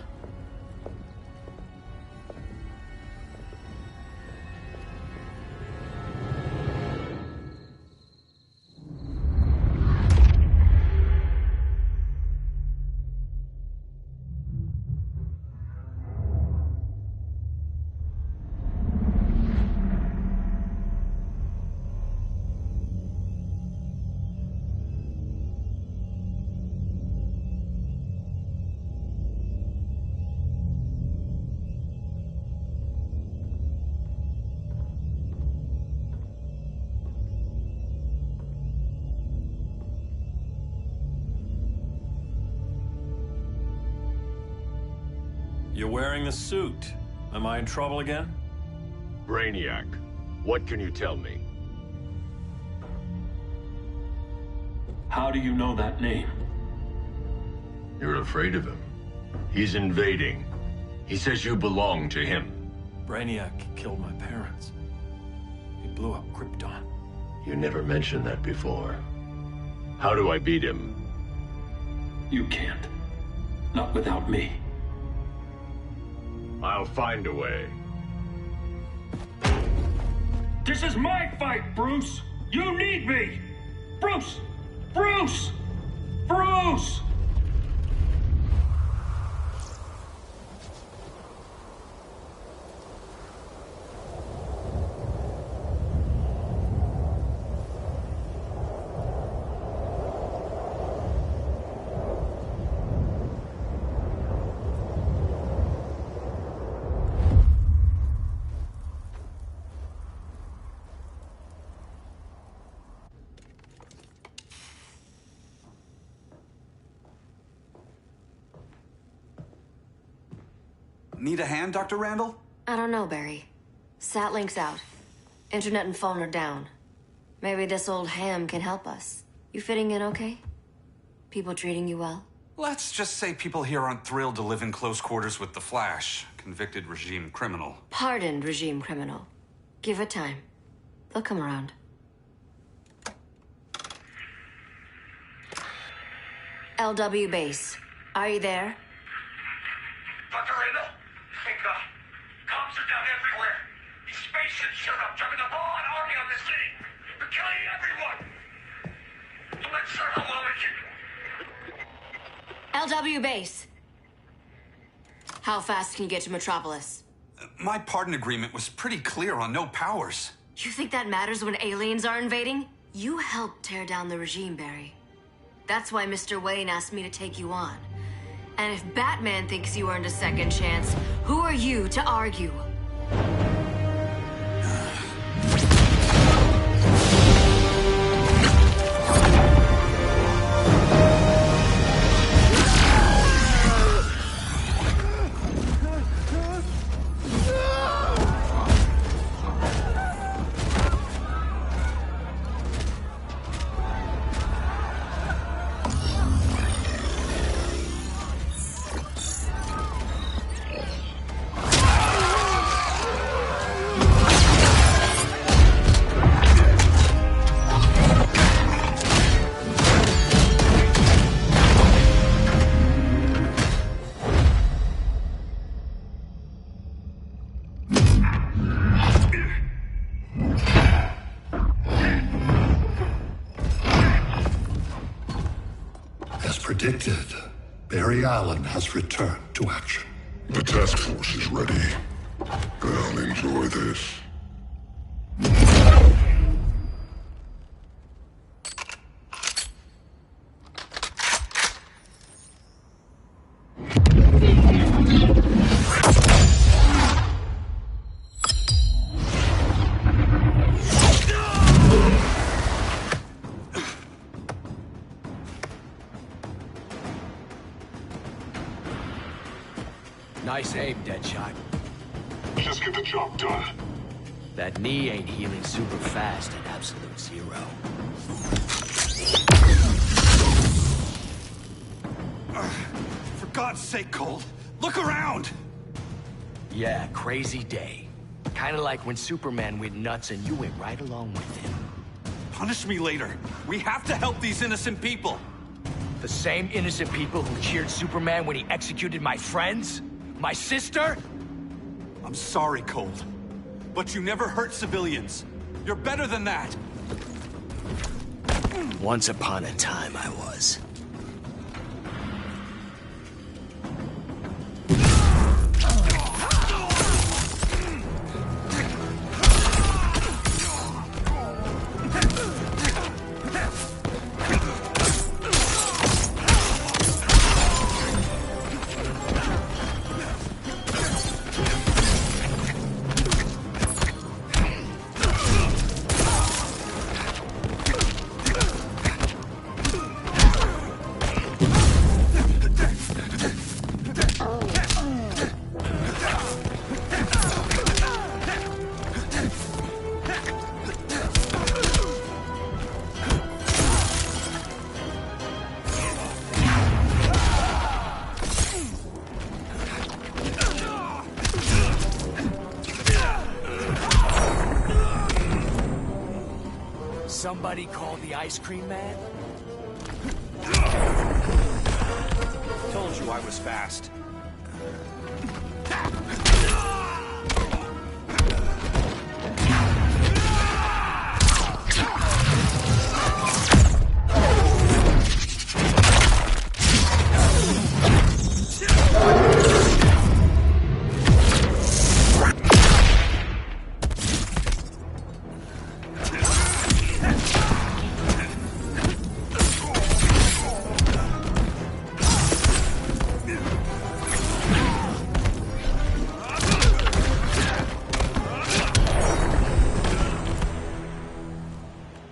You're wearing a suit. Am I in trouble again? Brainiac, what can you tell me? How do you know that name? You're afraid of him. He's invading. He says you belong to him. Brainiac killed my parents. He blew up Krypton. You never mentioned that before. How do I beat him? You can't. Not without me. I'll find a way. This is my fight, Bruce! You need me! Bruce! Bruce! Bruce! Need a hand, Dr. Randall? I don't know, Barry. Sat link's out. Internet and phone are down. Maybe this old ham can help us. You fitting in okay? People treating you well? Let's just say people here aren't thrilled to live in close quarters with the Flash, convicted regime criminal. Pardoned regime criminal. Give it time. They'll come around. LW base. Are you there? Dr. Randall? Thank God. Cops are down everywhere. These spaceships showed up, dumping a broad army on the city. They're killing everyone. So let's start a LW base. How fast can you get to Metropolis? My pardon agreement was pretty clear on no powers. You think that matters when aliens are invading? You helped tear down the regime, Barry. That's why Mr. Wayne asked me to take you on. And if Batman thinks you earned a second chance, who are you to argue? Predicted, Barry Allen has returned to action. The task force is ready. I'll enjoy this. Nice aim, Deadshot. Just get the job done. That knee ain't healing super fast at absolute zero. For God's sake, Cold, look around! Yeah, crazy day. Kinda like when Superman went nuts and you went right along with him. Punish me later. We have to help these innocent people. The same innocent people who cheered Superman when he executed my friends? My sister? I'm sorry, Cold. But you never hurt civilians. You're better than that. Once upon a time, I was. Somebody call the ice cream man? Told you I was fast.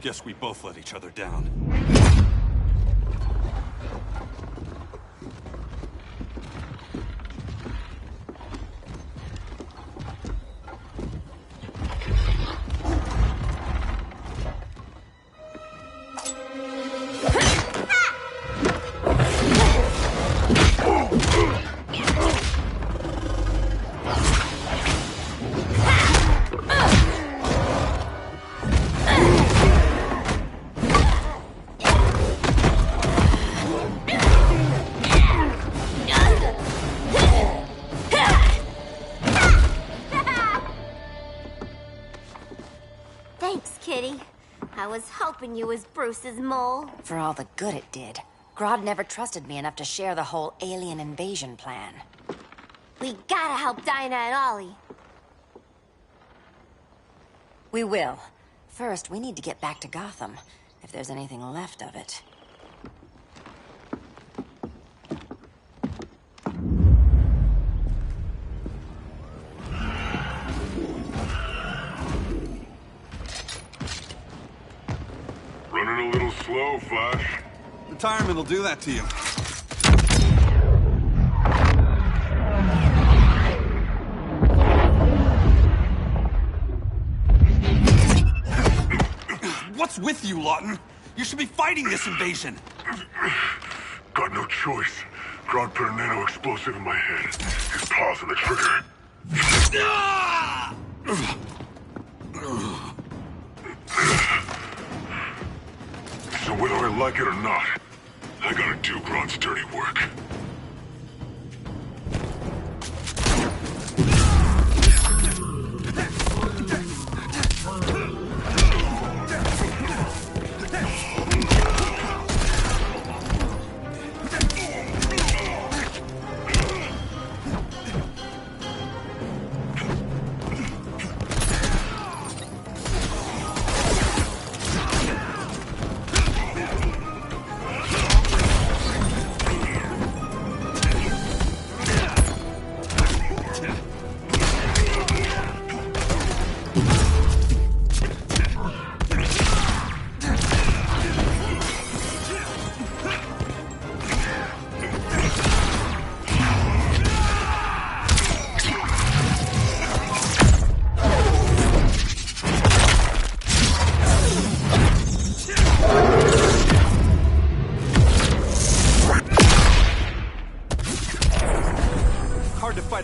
Guess we both let each other down. I was hoping you was Bruce's mole. For all the good it did. Grodd never trusted me enough to share the whole alien invasion plan. We gotta help Dinah and Ollie. We will. First, we need to get back to Gotham, if there's anything left of it. Running a little slow, Flash. Retirement will do that to you. What's with you, Lawton? You should be fighting this invasion. Got no choice. Grodd put a nano explosive in my head. His paws on the trigger. So whether I like it or not, I gotta do Grodd's dirty work.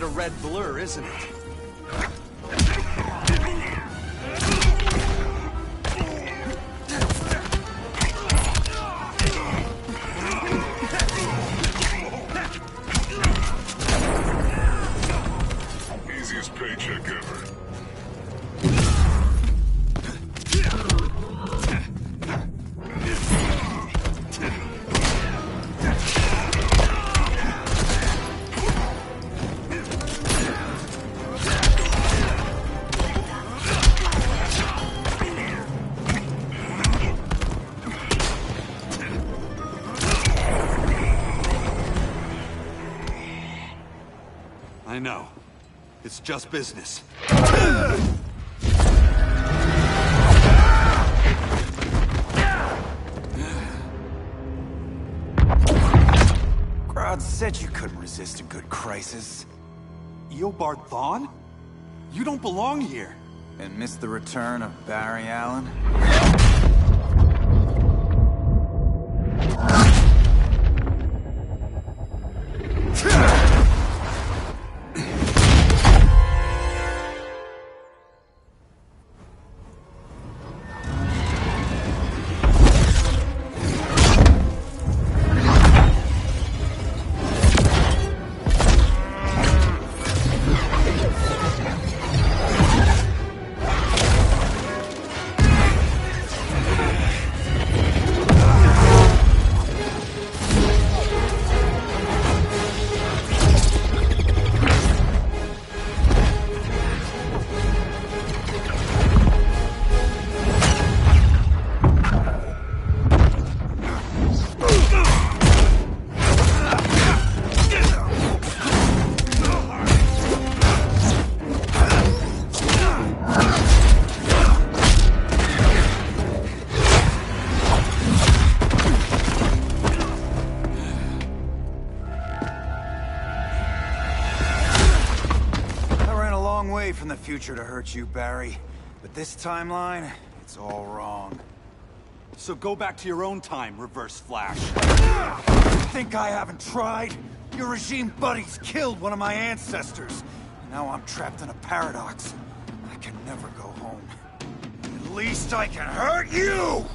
A red blur, isn't it? know. It's just business. Crowd said you couldn't resist a good crisis. Eobard Thawne? You don't belong here. And miss the return of Barry Allen? From the future to hurt you, Barry. But this timeline, it's all wrong. So go back to your own time, Reverse Flash. Think I haven't tried? Your regime buddies killed one of my ancestors. Now I'm trapped in a paradox. I can never go home. At least I can hurt you!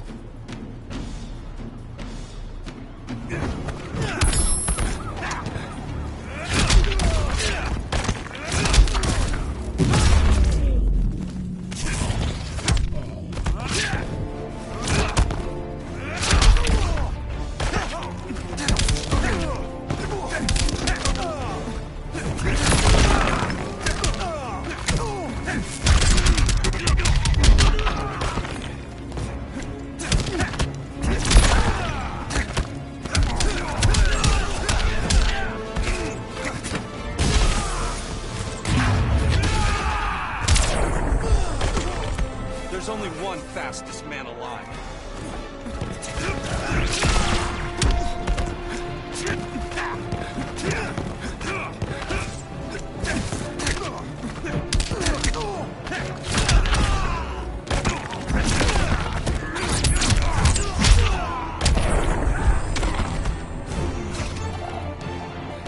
There's only one fastest man alive.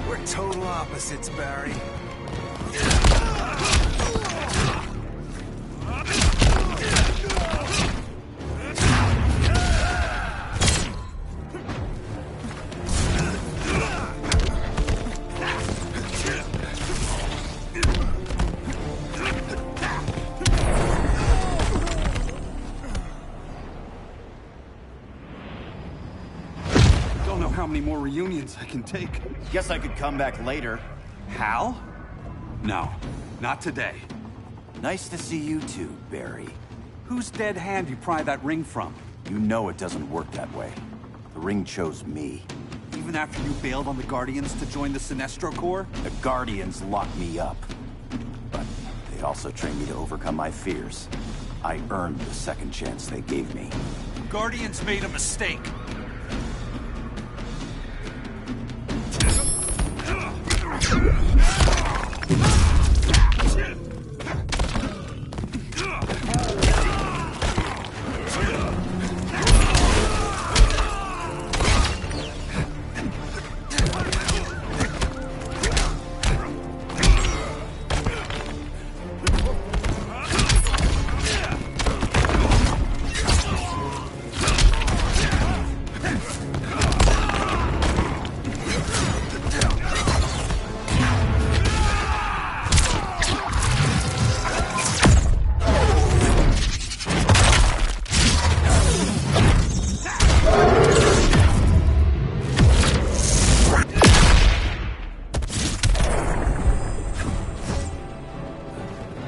We're total opposites, Barry. How many more reunions I can take? Guess I could come back later. Hal? No, not today. Nice to see you too, Barry. Whose dead hand you pry that ring from? You know it doesn't work that way. The ring chose me. Even after you bailed on the Guardians to join the Sinestro Corps? The Guardians locked me up. But they also trained me to overcome my fears. I earned the second chance they gave me. Guardians made a mistake.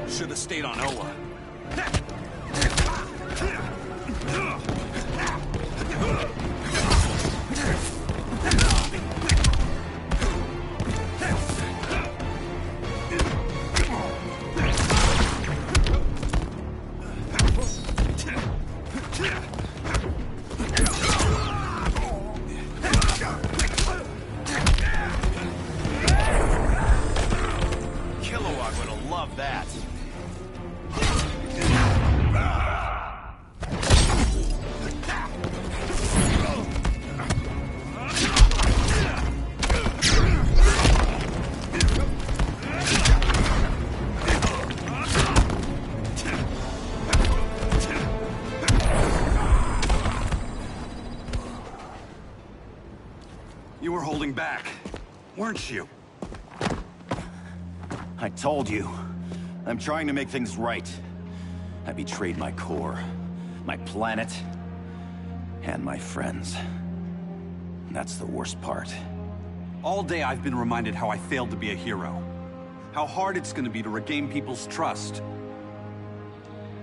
Should have stayed on Oa. love that. You were holding back, weren't you? I told you. I'm trying to make things right. I betrayed my core, my planet, and my friends. That's the worst part. All day I've been reminded how I failed to be a hero. How hard it's gonna be to regain people's trust.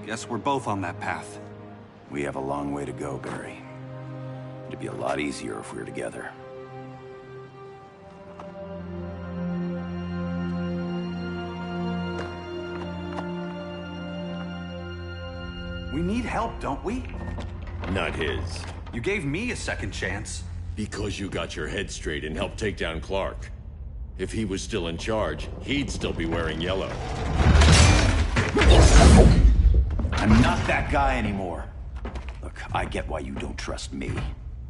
Guess we're both on that path. We have a long way to go, Barry. It'd be a lot easier if we were together. We need help, don't we? Not his. You gave me a second chance. Because you got your head straight and helped take down Clark. If he was still in charge, he'd still be wearing yellow. I'm not that guy anymore. Look, I get why you don't trust me.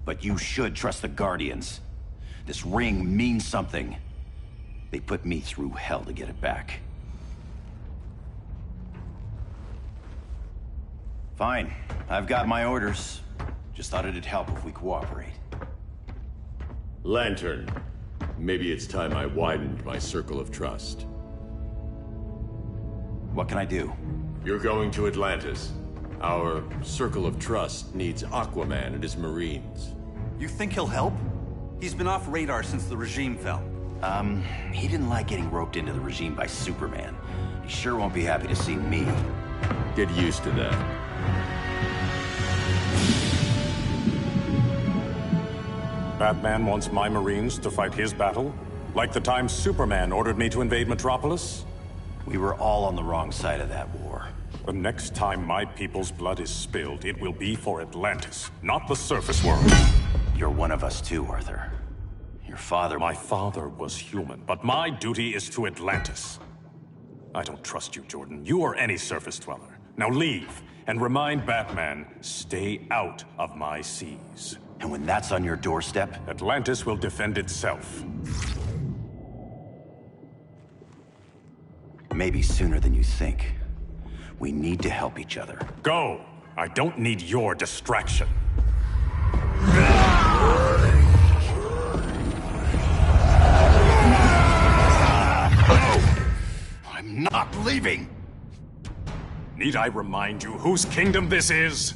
But you should trust the Guardians. This ring means something. They put me through hell to get it back. Fine. I've got my orders. Just thought it'd help if we cooperate. Lantern. Maybe it's time I widened my circle of trust. What can I do? You're going to Atlantis. Our circle of trust needs Aquaman and his Marines. You think he'll help? He's been off radar since the regime fell. He didn't like getting roped into the regime by Superman. He sure won't be happy to see me. Get used to that. Batman wants my Marines to fight his battle? Like the time Superman ordered me to invade Metropolis? We were all on the wrong side of that war. The next time my people's blood is spilled, it will be for Atlantis, not the surface world. You're one of us too, Arthur. Your father... My father was human, but my duty is to Atlantis. I don't trust you, Jordan. You or any surface dweller. Now leave, and remind Batman, stay out of my seas. And when that's on your doorstep... Atlantis will defend itself. Maybe sooner than you think. We need to help each other. Go! I don't need your distraction. I'm not leaving! Need I remind you whose kingdom this is?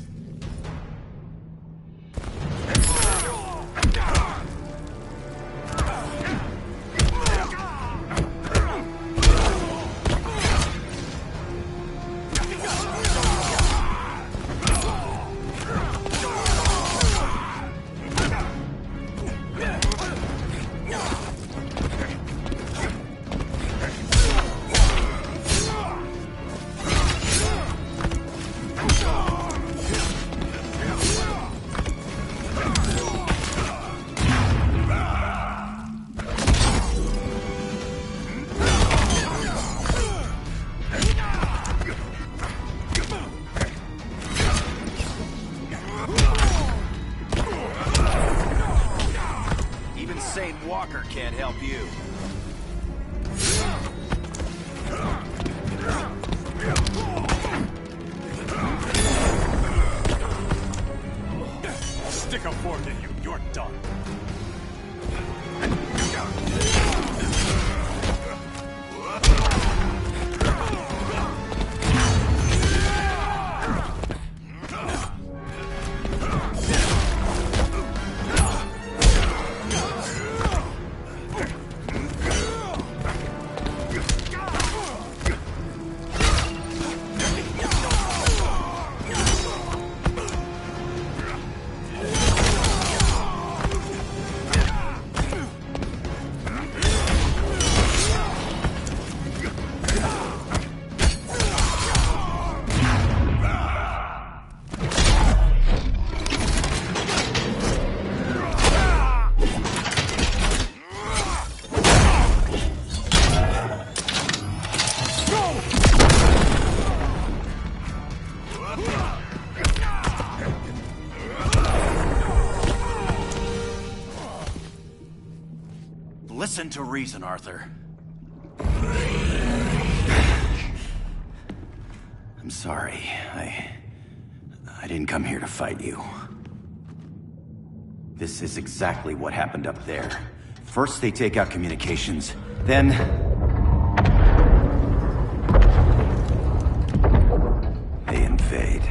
Listen to reason, Arthur. I'm sorry. I didn't come here to fight you. This is exactly what happened up there. First they take out communications, then... they invade.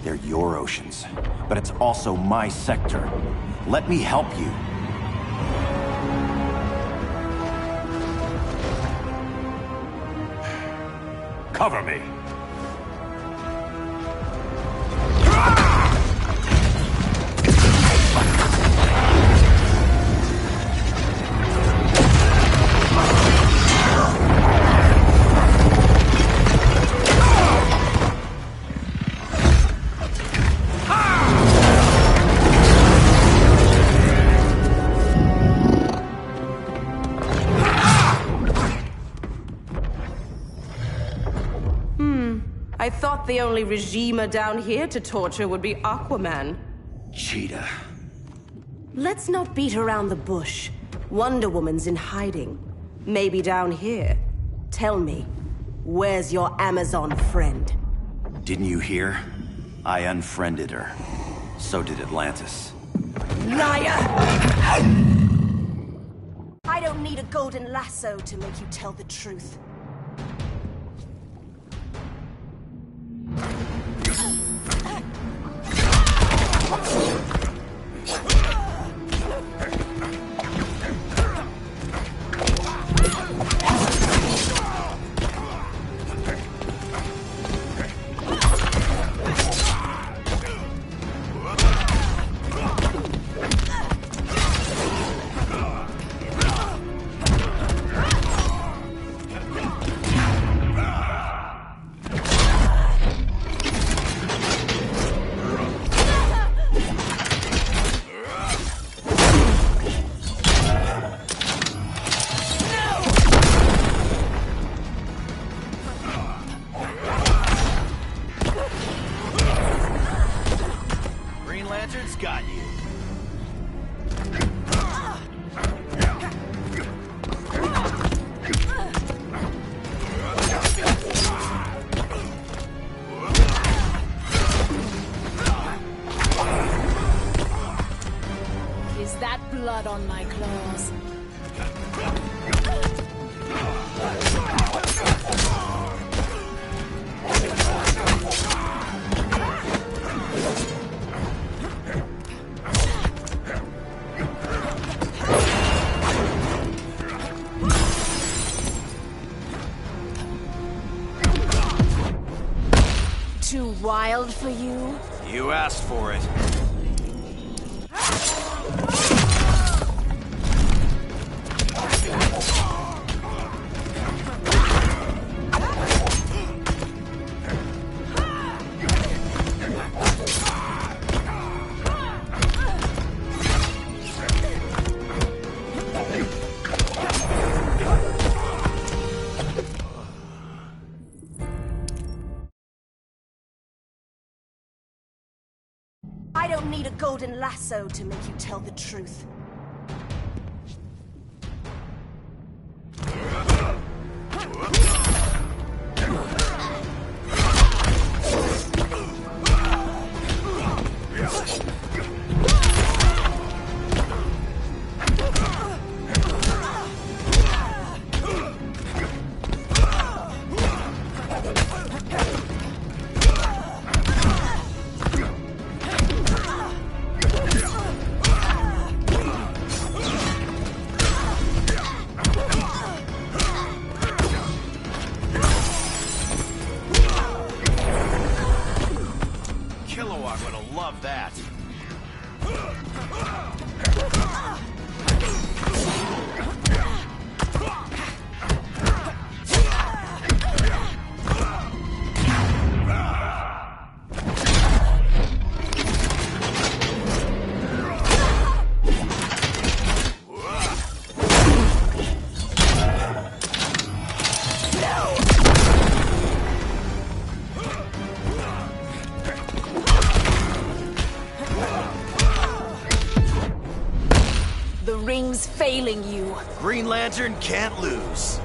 They're your oceans, but it's also my sector. Let me help you. Cover me. I thought the only regimer down here to torture would be Aquaman. Cheetah. Let's not beat around the bush. Wonder Woman's in hiding. Maybe down here. Tell me, where's your Amazon friend? Didn't you hear? I unfriended her. So did Atlantis. Liar! I don't need a golden lasso to make you tell the truth. Got you. Is that blood on my clothes? Too wild for you? You asked for it. I don't need a golden lasso to make you tell the truth. Love that. No! failing you. Green Lantern can't lose.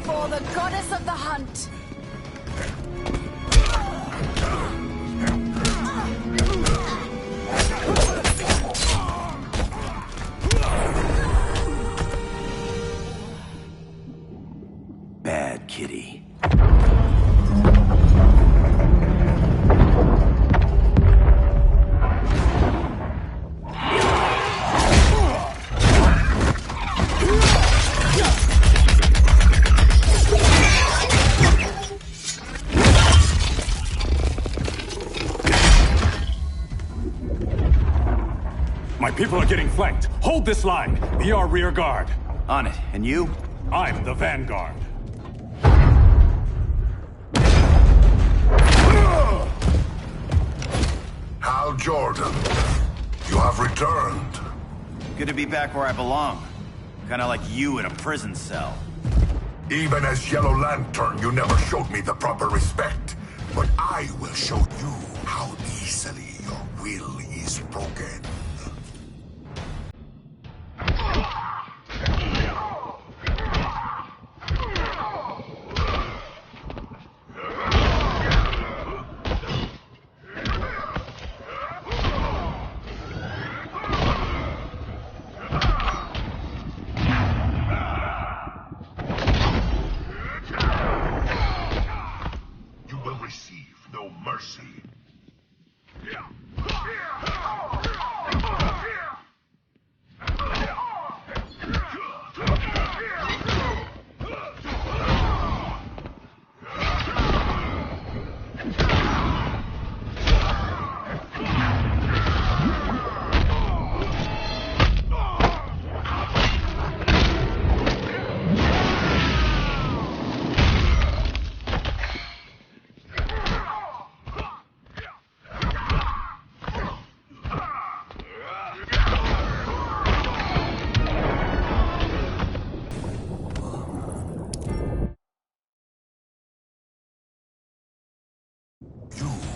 For the goddess of the hunt. Bad kitty. My people are getting flanked. Hold this line. Be our rear guard. On it. And you? I'm the vanguard. Hal Jordan, you have returned. Good to be back where I belong. Kinda like you in a prison cell. Even as Yellow Lantern, you never showed me the proper respect. But I will show you how easily your will is broken. You will receive no mercy.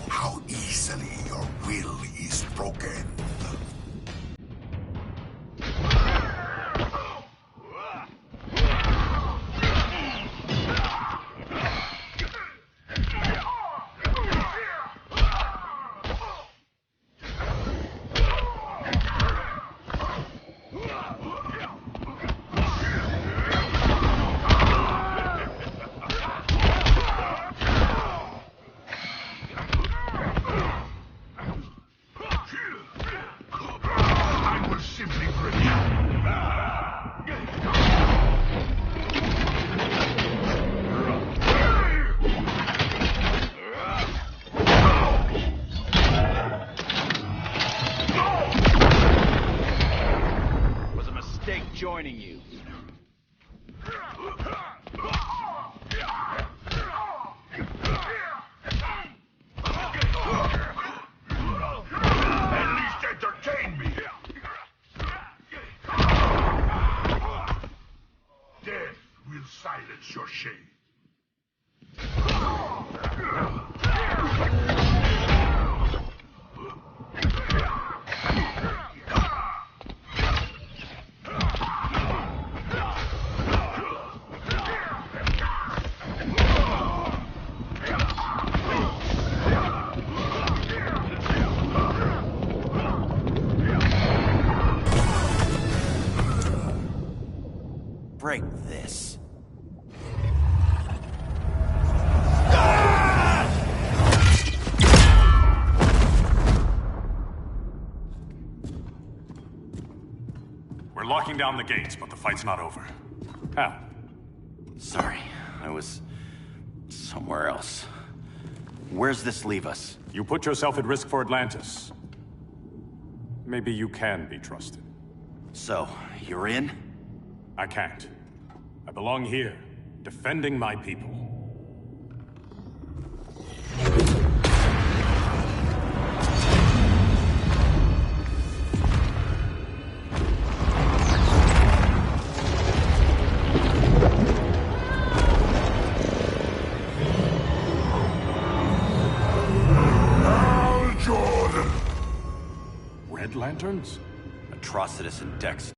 How easily your will is broken. Joining you. At least entertain me. Death will silence your shame. Break this. We're locking down the gates, but the fight's not over. Hal. Sorry, I was somewhere else. Where's this leave us? You put yourself at risk for Atlantis. Maybe you can be trusted. So, you're in? I can't. I belong here, defending my people. Red Lanterns? Atrocitus and Dex